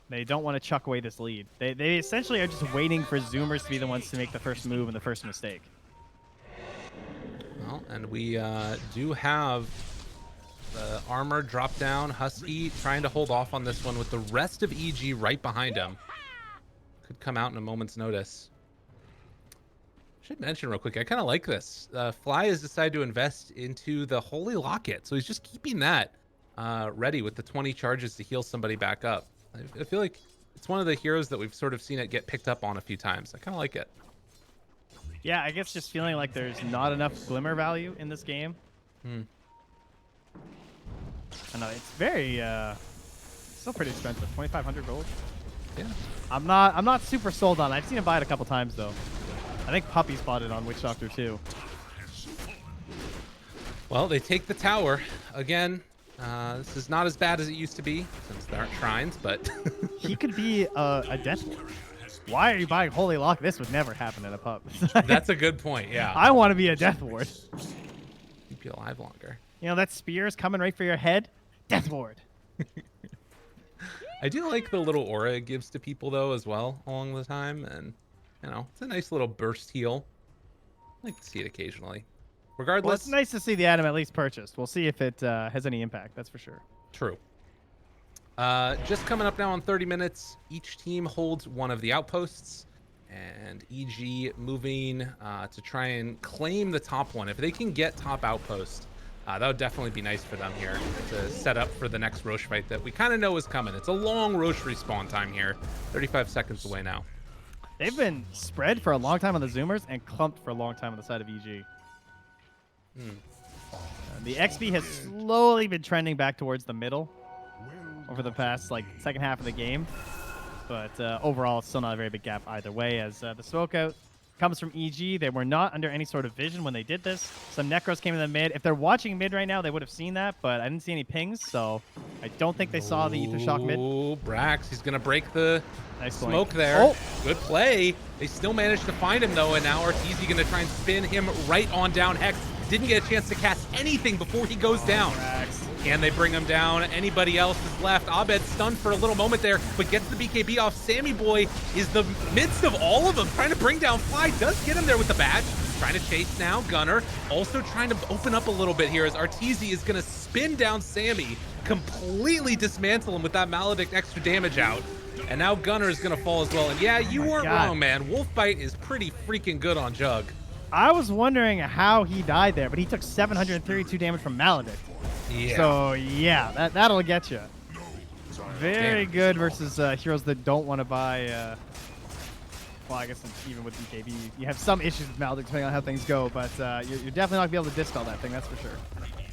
They don't want to chuck away this lead. They essentially are just waiting for Zoomers to be the ones to make the first move and the first mistake. Well, and we do have the armor drop down. Husky trying to hold off on this one with the rest of EG right behind him. Could come out in a moment's notice. Should mention real quick, I kind of like this. Fly has decided to invest into the Holy Locket, so he's just keeping that ready with the 20 charges to heal somebody back up. I feel like it's one of the heroes that we've sort of seen it get picked up on a few times. I kind of like it. Yeah, I guess just feeling like there's not enough glimmer value in this game. I know it's very still pretty expensive. 2,500 gold. Yeah. I'm not super sold on it. I've seen him buy it a couple times though. I think Puppy's bought it on Witch Doctor too. Well, they take the tower again. This is not as bad as it used to be, since there aren't shrines, but... He could be a Death Ward. Why are you buying Holy Lock? This would never happen in a pub. That's a good point, yeah. I want to be a Death Ward. Keep you alive longer. You know, that spear is coming right for your head. Death Ward. I do like the little aura it gives to people, though, as well, along the time. And, you know, it's a nice little burst heal. I like to see it occasionally. Regardless. Well, it's nice to see the item at least purchased. We'll see if it has any impact. That's for sure. True. Just coming up now on 30 minutes. Each team holds one of the outposts. And EG moving to try and claim the top one. If they can get top outpost, that would definitely be nice for them here to set up for the next Roche fight that we kind of know is coming. It's a long Roche respawn time here. 35 seconds away now. They've been spread for a long time on the Zoomers and clumped for a long time on the side of EG. The XP has slowly been trending back towards the middle over the past second half of the game. But overall, it's still not a very big gap either way, as the smoke out comes from EG. They were not under any sort of vision when they did this. Some Necros came in the mid. If they're watching mid right now, they would have seen that, but I didn't see any pings, so I don't think they saw the Ether Shock mid. Oh, Brax, he's going to break the smoke Blink. there. Oh. Good play. They still managed to find him, though, and now Arteezy going to try and spin him right on down. Hex didn't get a chance to cast anything before he goes down. Brax. Can they bring him down? Anybody else is left. Abed stunned for a little moment there, but gets the BKB off. Sammy Boy is the midst of all of them, trying to bring down Fly. Does get him there with the badge. Trying to chase now. Gunner also trying to open up a little bit here as Arteezy is going to spin down Sammy, completely dismantle him with that Maledict extra damage out. And now Gunner is going to fall as well. And yeah, you weren't wrong, man. Wolfbite is pretty freaking good on Jug. I was wondering how he died there, but he took 732 damage from Maledict. Yeah. So, yeah, that'll get you. Very good versus heroes that don't want to buy... well, I guess even with BKB, you have some issues with Maledict depending on how things go, but you're definitely not going to be able to dispel that thing, that's for sure.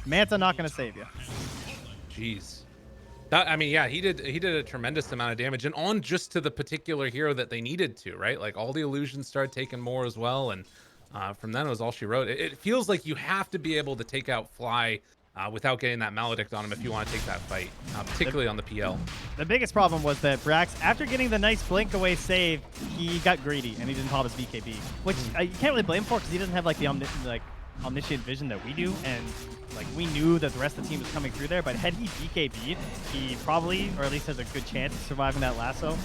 Manta not going to save you. Jeez. That, I mean, yeah, he did a tremendous amount of damage, and on just to the particular hero that they needed to, right? Like, all the illusions started taking more as well, and from then it was all she wrote. It feels like you have to be able to take out Fly without getting that Maledict on him if you want to take that fight, particularly on the PL. The biggest problem was that Brax, after getting the nice blink away save, he got greedy and he didn't pop his BKB, which you can't really blame him for because he doesn't have the omniscient vision that we do, and we knew that the rest of the team was coming through there. But had he BKB'd, he probably, or at least has a good chance of surviving that lasso,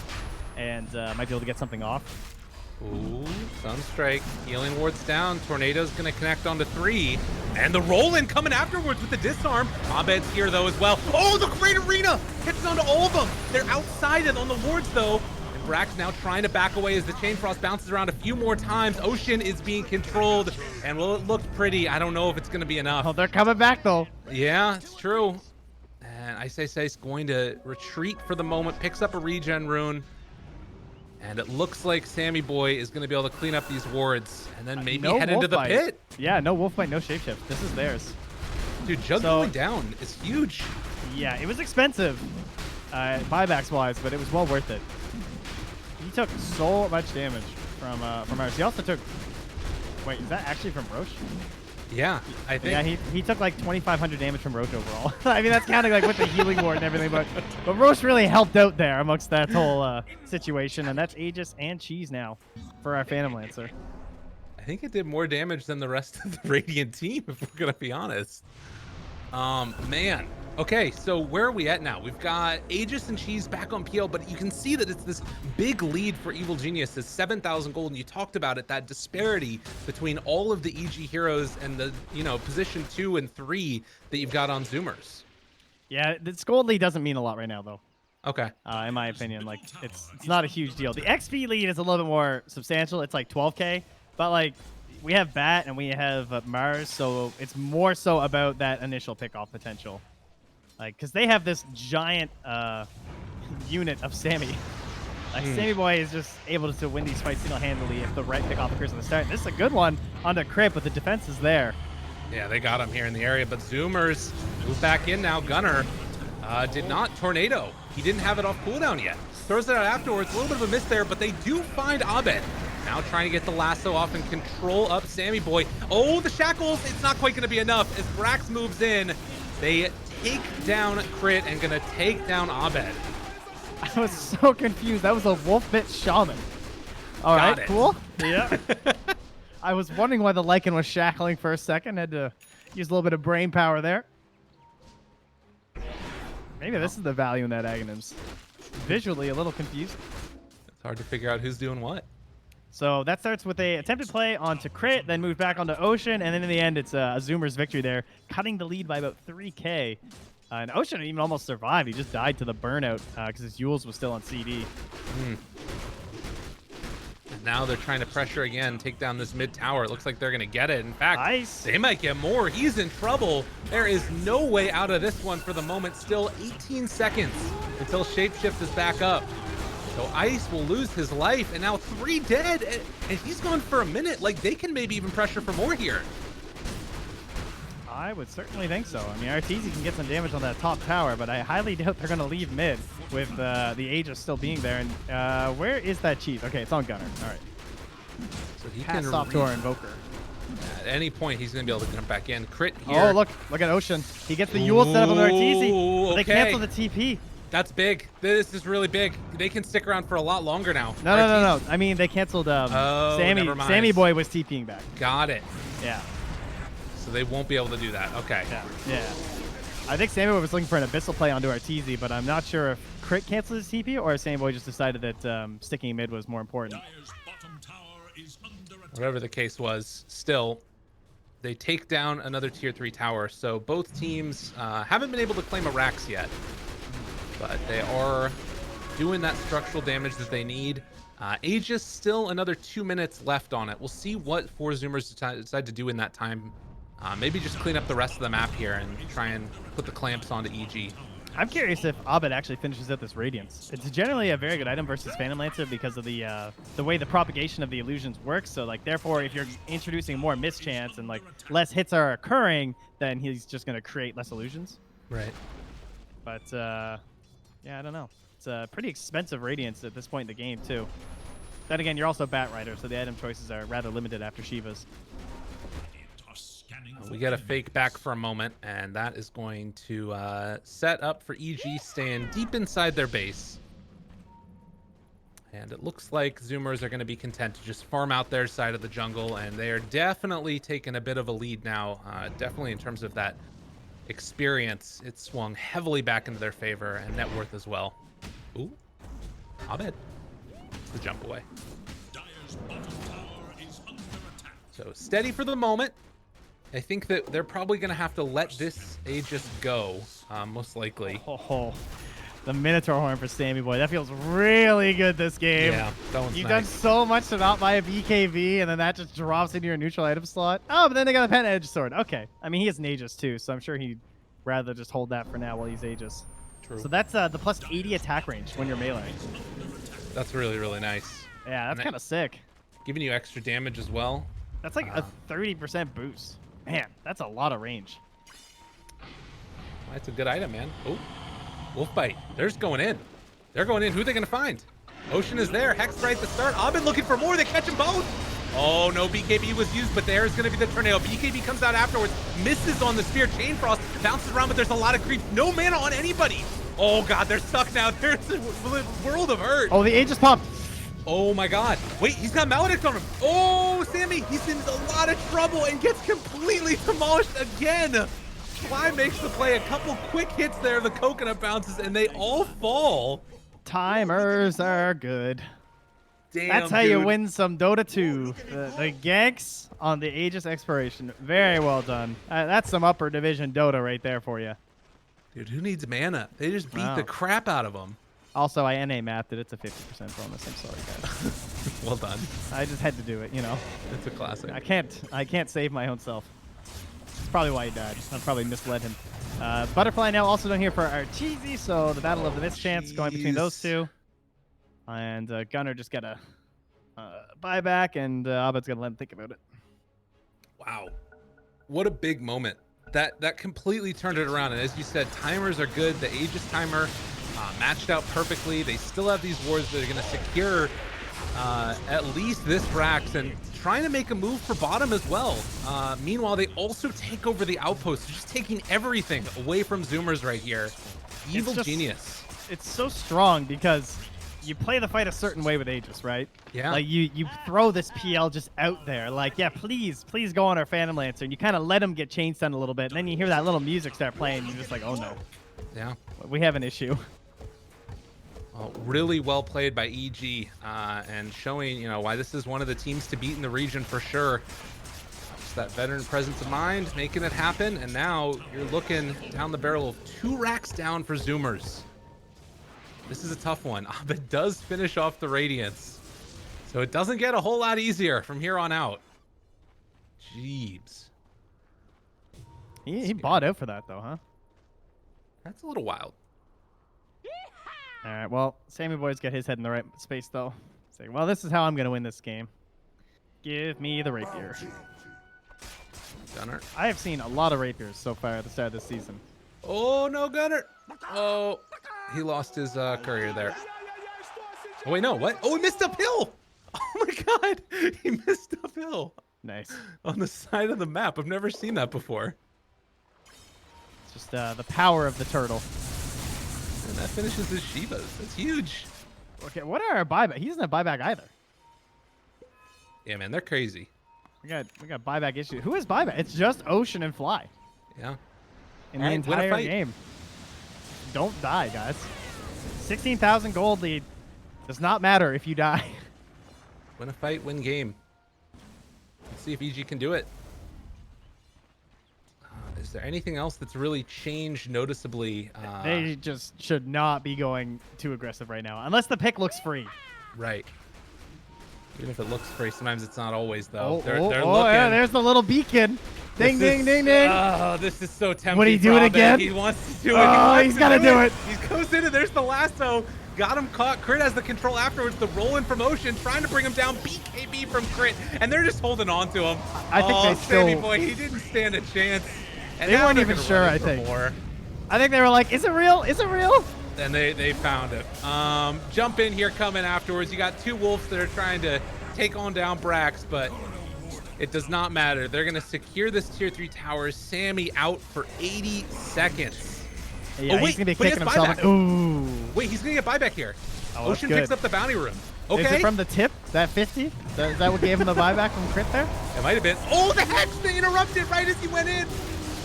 and might be able to get something off. Ooh, Sunstrike, healing wards down. Tornado's gonna connect onto 3. And the roll-in coming afterwards with the disarm. Abed's here though as well. Oh, the Great Arena hits onto all of them. They're outside it on the wards though. And Brax now trying to back away as the Chain Frost bounces around a few more times. Ocean is being controlled. And well, it looked pretty. I don't know if it's gonna be enough. Oh, they're coming back though. Yeah, it's true. And Ice going to retreat for the moment. Picks up a regen rune. And it looks like Sammy Boy is going to be able to clean up these wards and then maybe head into the pit. Yeah, no Wolfbite, no Shapeshift. This is theirs. Dude, Jug going down is huge. Yeah, it was expensive, buybacks-wise, but it was well worth it. He took so much damage from ours. He also took... Wait, is that actually from Roche? Yeah, I think. Yeah, he took 2,500 damage from Roche overall. I mean, that's counting with the healing ward and everything, but Roche really helped out there amongst that whole situation, and that's Aegis and Cheese now for our Phantom Lancer. I think it did more damage than the rest of the Radiant team, if we're gonna be honest. Man. Okay, so where are we at now? We've got Aegis and Cheese back on PL, but you can see that it's this big lead for Evil Genius, this 7,000 gold, and you talked about it, that disparity between all of the EG heroes and the, position 2 and 3 that you've got on Zoomers. Yeah, this gold lead doesn't mean a lot right now, though. Okay. In my opinion, it's not a huge deal. The XP lead is a little bit more substantial. It's 12K, but we have Bat and we have Mars, so it's more so about that initial pickoff potential. Because they have this giant unit of Sammy. Sammy Boy is just able to win these fights single-handedly if the right pickoff occurs at the start. This is a good one on the Crypt, but the defense is there. Yeah, they got him here in the area, but Zoomers move back in now. Gunner did not. Tornado, he didn't have it off cooldown yet. Throws it out afterwards. A little bit of a miss there, but they do find Abed. Now trying to get the lasso off and control up Sammy Boy. Oh, the shackles. It's not quite going to be enough as Brax moves in. They take down Crit and gonna take down Abed. I was so confused. That was a Wolf-Bit Shaman. All Got right, it. cool. Yeah. I was wondering why the Lycan was shackling for a second. Had to use a little bit of brain power there. Maybe this is the value in that Aghanims. Visually a little confused. It's hard to figure out who's doing what. So that starts with a attempted play onto Crit, then moved back onto Ocean, and then in the end, it's a Zoomer's victory there, cutting the lead by about 3K. And Ocean didn't even almost survive. He just died to the burnout because his Yules was still on CD. And now they're trying to pressure again, take down this mid tower. It looks like they're going to get it. In fact, Nice. they might get more. He's in trouble. There is no way out of this one for the moment. Still 18 seconds until Shapeshift is back up. So Ice will lose his life, and now 3 dead, and he's gone for a minute. Like, they can maybe even pressure for more here. I would certainly think so. I mean, Arteezy can get some damage on that top tower, but I highly doubt they're going to leave mid with the Aegis still being there. And where is that Chief? Okay, it's on Gunner. All right. So he Pass can off to our Invoker. at any point, he's going to be able to jump back in. Crit here. Oh, look at Ocean. He gets the Yule set up on Arteezy. But they okay. cancel the TP. That's big. This is really big. They can stick around for a lot longer now. No. I mean, they canceled Sammy. never mind. Sammy Boy was TPing back. Got it. Yeah. So they won't be able to do that. Okay. Yeah. I think Sammy Boy was looking for an Abyssal play onto Arteezy, but I'm not sure if Crit canceled his TP or if Sammy Boy just decided that sticking mid was more important. Whatever the case was, still, they take down another tier 3 tower. So both teams haven't been able to claim a Rax yet, but they are doing that structural damage that they need. Aegis still another 2 minutes left on it. We'll see what 4Zoomers decide to do in that time. Maybe just clean up the rest of the map here and try and put the clamps onto EG. I'm curious if Abed actually finishes out this Radiance. It's generally a very good item versus Phantom Lancer because of the way the propagation of the illusions works. So, like, therefore, if you're introducing more mischance and, like, less hits are occurring, then he's just going to create less illusions. Right. But, yeah, I don't know. It's a pretty expensive Radiance at this point in the game, too. Then again, you're also Bat Rider, so the item choices are rather limited after Shiva's. We get a fake back for a moment, and that is going to set up for EG staying deep inside their base. And it looks like Zoomers are going to be content to just farm out their side of the jungle, and they are definitely taking a bit of a lead now. Definitely in terms of that experience, it swung heavily back into their favor, and net worth as well. Ooh, Abed. It's the jump away. So steady for the moment. I think that they're probably going to have to let this Aegis go, most likely. Oh, the Minotaur Horn for Sammy Boy. That feels really good this game. Yeah, that one's You've nice. done so much to not buy a BKB, and then that just drops into your neutral item slot. Oh, but then they got a Pen Edge Sword. Okay. I mean, he has an Aegis too, so I'm sure he'd rather just hold that for now while he's Aegis. True. So that's the plus 80 attack range when you're melee. That's really, really nice. Yeah, that's kind of sick. Giving you extra damage as well. That's like a 30% boost. Man, that's a lot of range. That's a good item, man. Oh, Wolf Bite. They're just going in. They're going in. Who are they going to find? Ocean is there. Hex right at the start. Abed looking for more. They catch them both. Oh, no. BKB was used, but there is going to be the tornado. BKB comes out afterwards. Misses on the spear. Chain Frost bounces around, but there's a lot of creep. No mana on anybody. Oh, God. They're stuck now. There's a world of hurt. Oh, the Aegis popped. Oh my God. Wait, he's got Maledict on him. Oh, Sammy, he's in a lot of trouble and gets completely demolished again. Fly makes the play. A couple quick hits there. The coconut bounces and they all fall. Timers are good. Damn, That's how you dude. win some Dota 2. The ganks on the Aegis Exploration. Very well done. That's some upper division Dota right there for you. Dude, who needs mana? They just beat Wow. the crap out of them. Also, I NA mathed it. It's a 50% bonus. I'm sorry, guys. Well done. I just had to do it, you know. It's a classic. I can't save my own self. That's probably why he died. I probably misled him. Butterfly now also down here for Arteezy, so the battle of the mischance going between those two. And Gunner just got a buyback, and Abed's going to let him think about it. Wow. What a big moment. That completely turned it around. And as you said, timers are good. The Aegis timer matched out perfectly. They still have these wards that are going to secure at least this Rax, and trying to make a move for bottom as well. Meanwhile, they also take over the outpost, just taking everything away from Zoomers right here. Evil genius. It's so strong because you play the fight a certain way with Aegis, right? Yeah. Like you throw this PL just out there, like, yeah, please go on our Phantom Lancer, and you kind of let him get chain stun a little bit, and then you hear that little music start playing, and you're just like, oh no. Yeah. We have an issue. Well, really well played by EG, and showing, you know, why this is one of the teams to beat in the region for sure. Just that veteran presence of mind, making it happen, and now you're looking down the barrel of 2 racks down for Zoomers. This is a tough one. Abed does finish off the Radiance, so it doesn't get a whole lot easier from here on out. Jeebs. He bought out for that, though, huh? That's a little wild. All right, well, Sammy Boy's got his head in the right space, though. Saying, well, this is how I'm going to win this game. Give me the rapier. Gunner. I have seen a lot of rapiers so far at the start of this season. Oh, no, Gunner. Oh, he lost his courier there. Oh, wait, no, what? Oh, he missed uphill. Oh, my God. He missed uphill. Nice. On the side of the map. I've never seen that before. It's just the power of the turtle. And that finishes his Shivas. That's huge. Okay, what are our buyback? He doesn't have buyback either. Yeah, man, they're crazy. We got buyback issues. Who has buyback? It's just Ocean and Fly. Yeah. In the And win a entire fight. game. Don't die, guys. 16,000 gold lead. Does not matter if you die. Win a fight, win game. Let's see if EG can do it. Is there anything else that's really changed noticeably? They just should not be going too aggressive right now, unless the pick looks free. Right. Even if it looks free, sometimes it's not always, Oh, though. They're looking. yeah, there's the little beacon. Ding, ding, ding, ding. Oh, this is so tempting. Would he do for it Abed. again? He wants to do it. Oh, he's got to do it. He goes in, and there's the lasso. Got him caught. Crit has the control afterwards. The roll in from Ocean, trying to bring him down. BKB from Crit, and they're just holding on to him. I think they Sammy still... boy, he didn't stand a chance. And They now weren't they're even gonna sure, run I it for think. more. I think they were like, is it real? Is it real? And they found it. Jump in here coming afterwards. You got 2 wolves that are trying to take on down Brax, but it does not matter. They're going to secure this tier 3 tower. Sammy out for 80 seconds. Yeah, wait, he's going to be but he kicking has himself. buyback. Ooh. Wait, he's going to get buyback here. Oh, that's Ocean good. picks up the bounty room. Okay. Is it from the tip? That 50? Is that what gave him the buyback from Crit there? It might have been. Oh, the hedge! They interrupted right as he went in.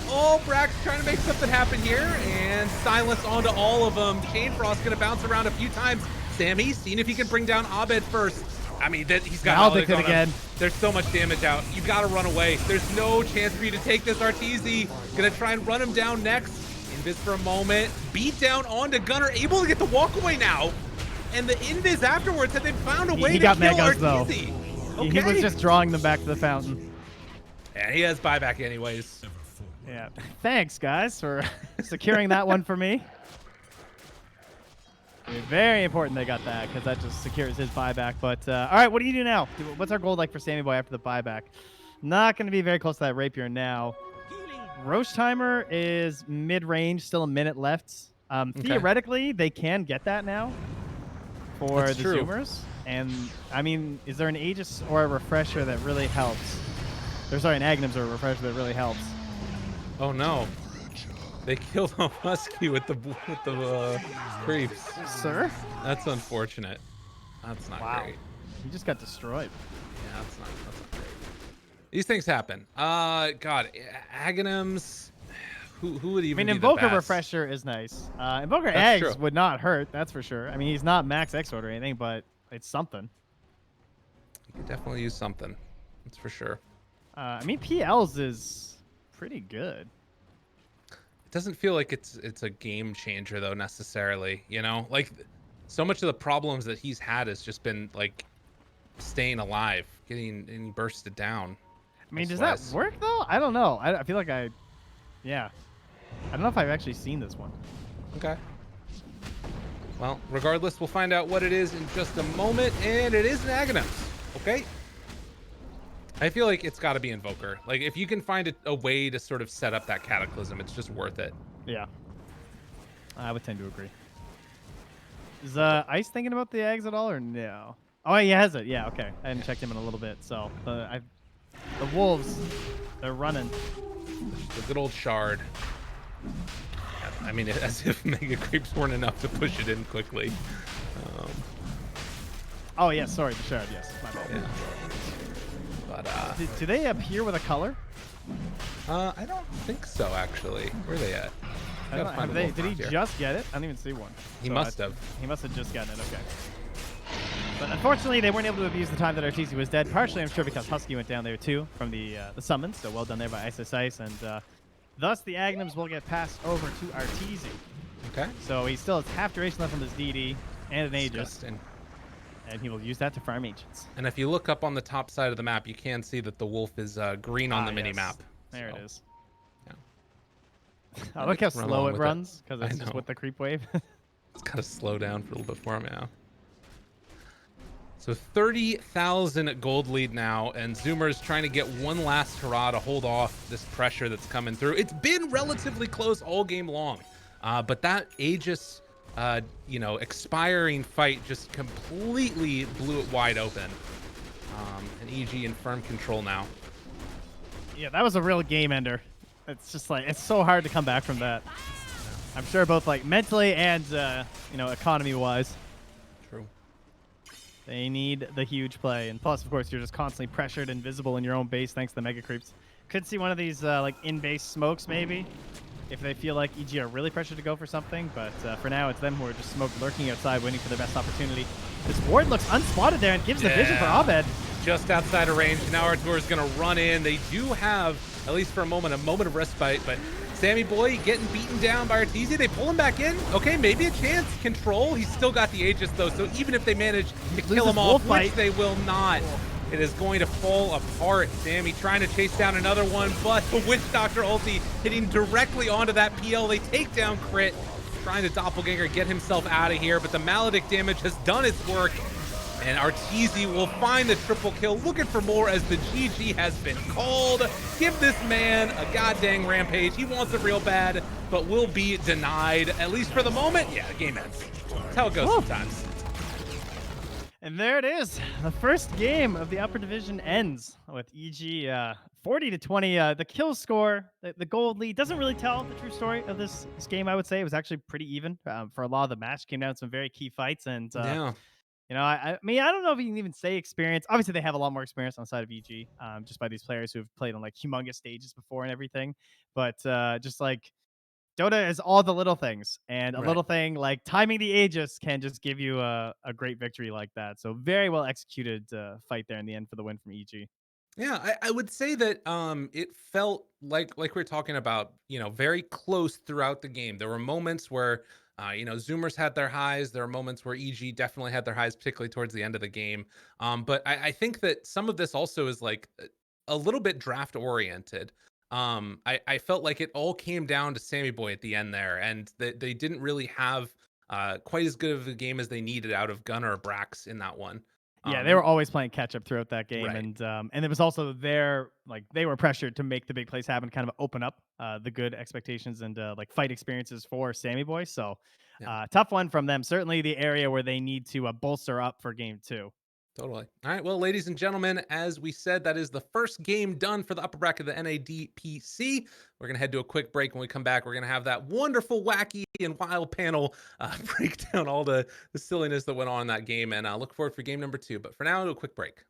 Oh, Brax trying to make something happen here, and silence onto all of them. Chain Frost gonna bounce around a few times. Sammy, seeing if he can bring down Abed first. I mean, he's got Maldic it on again. him. There's so much damage out. You gotta run away. There's no chance for you to take this RTZ. Gonna try and run him down next. Invis for a moment. Beat down onto Gunner, able to get the walk away now. And the Invis afterwards had they found a way He to got kill megas, RTZ. though. Okay. He was just drawing them back to the fountain. Yeah, he has buyback anyways. Yeah. Thanks, guys, for securing that one for me. Very important they got that, because that just secures his buyback. But, all right, what do you do now? What's our gold like for Sammy Boy after the buyback? Not going to be very close to that rapier now. Roche timer is mid-range, still a minute left. Theoretically, they can get that now for That's the true. Zoomers. And, I mean, is there an Aegis or a Refresher that really helps? Or, sorry, an Agnums or a Refresher that really helps? Oh no! They killed a muskie with the creeps. Sir? That's unfortunate. That's not Wow. great. He just got destroyed. Yeah, that's not great. These things happen. God, Aghanims. Who would I even mean, be the Invoker best? Refresher is nice. Invoker That's Eggs true. would not hurt, that's for sure. I mean, he's not max X or anything, but it's something. You could definitely use something. That's for sure. I mean, PLs is pretty good. It doesn't feel like it's a game changer though necessarily. You know, like so much of the problems that he's had has just been like staying alive, getting bursted down. I mean, does that Slice. work though? I don't know. I feel like yeah. I don't know if I've actually seen this one. Okay. Well, regardless, we'll find out what it is in just a moment, and it is an Aghanims. Okay. I feel like it's got to be Invoker. Like, if you can find a way to sort of set up that Cataclysm, it's just worth it. Yeah. I would tend to agree. Is Ice thinking about the eggs at all or no? Oh, he has it. Yeah, okay. I hadn't checked him in a little bit. So the Wolves, they're running. The good old shard. I mean, as if Mega Creeps weren't enough to push it in quickly. Oh, yeah, sorry, the shard, yes. My bad. Yeah. But, do they appear with a color? I don't think so, actually. Where are they at? I don't know. Did he just get it? I didn't even see one. He must have. He must have just gotten it, okay. But unfortunately, they weren't able to abuse the time that Arteezy was dead. Partially, I'm sure, because Husky went down there, too, from the summons. So well done there by Ice. And thus, the Agnums will get passed over to Arteezy. Okay. So he still has half duration left on his DD and an Aegis. Disgusting. And he will use that to farm agents. And if you look up on the top side of the map, you can see that the wolf is green on the mini-map. There it is. Yeah. I like how slow it runs, because I it's just know. with the creep wave. It's got to slow down for a little bit for him now. So 30,000 gold lead now, and Zoomers trying to get one last hurrah to hold off this pressure that's coming through. It's been relatively close all game long, but that Aegis, expiring fight just completely blew it wide open. And EG in firm control now. Yeah, that was a real game ender. It's just like, it's so hard to come back from that. I'm sure both like mentally and, economy-wise. True. They need the huge play. And plus, of course, you're just constantly pressured and visible in your own base thanks to the Mega Creeps. Could see one of these in-base smokes maybe, if they feel like EG are really pressured to go for something. But for now, it's them who are just smoke lurking outside, waiting for their best opportunity. This ward looks unspotted there and gives the vision for Abed. Just outside of range. Now Artur is going to run in. They do have, at least for a moment of respite, but Sammy Boy getting beaten down by Arteezy. They pull him back in. Okay, maybe a chance. Control. He's still got the Aegis, though, so even if they manage to kill him off, which they will not, it is going to fall apart. Sammy trying to chase down another one, but the Witch Doctor ulti hitting directly onto that PL. They take down Crit, trying to doppelganger get himself out of here, but the Maledict damage has done its work. And Arteezy will find the triple kill, looking for more as the GG has been called. Give this man a goddamn rampage. He wants it real bad, but will be denied, at least for the moment. Yeah, the game ends. That's how it goes sometimes. And there it is. The first game of the upper division ends with EG 40-20. The kill score, the gold lead, doesn't really tell the true story of this game, I would say. It was actually pretty even for a lot of the match. Came down to some very key fights. And Yeah. I mean, I don't know if you can even say experience. Obviously, they have a lot more experience on the side of EG, just by these players who have played on like humongous stages before and everything. But just like Dota is all the little things, and a little thing like timing the Aegis can just give you a great victory like that. So very well executed fight there in the end for the win from EG. Yeah, I would say that it felt like we were talking about, very close throughout the game. There were moments where Zoomers had their highs. There are moments where EG definitely had their highs, particularly towards the end of the game. But I think that some of this also is like a little bit draft oriented. I felt like it all came down to Sammy Boy at the end there, and that they didn't really have quite as good of a game as they needed out of Gunnar or Brax in that one. Yeah, they were always playing catch up throughout that game, Right. and it was also they were pressured to make the big plays happen, kind of open up the good expectations and like fight experiences for Sammy Boy. So tough one from them. Certainly the area where they need to bolster up for game 2. Totally. All right. Well, ladies and gentlemen, as we said, that is the first game done for the upper bracket of the NADPC. We're going to head to a quick break. When we come back, we're going to have that wonderful, wacky, and wild panel break down all the silliness that went on in that game, and look forward for game number 2. But for now, to a quick break.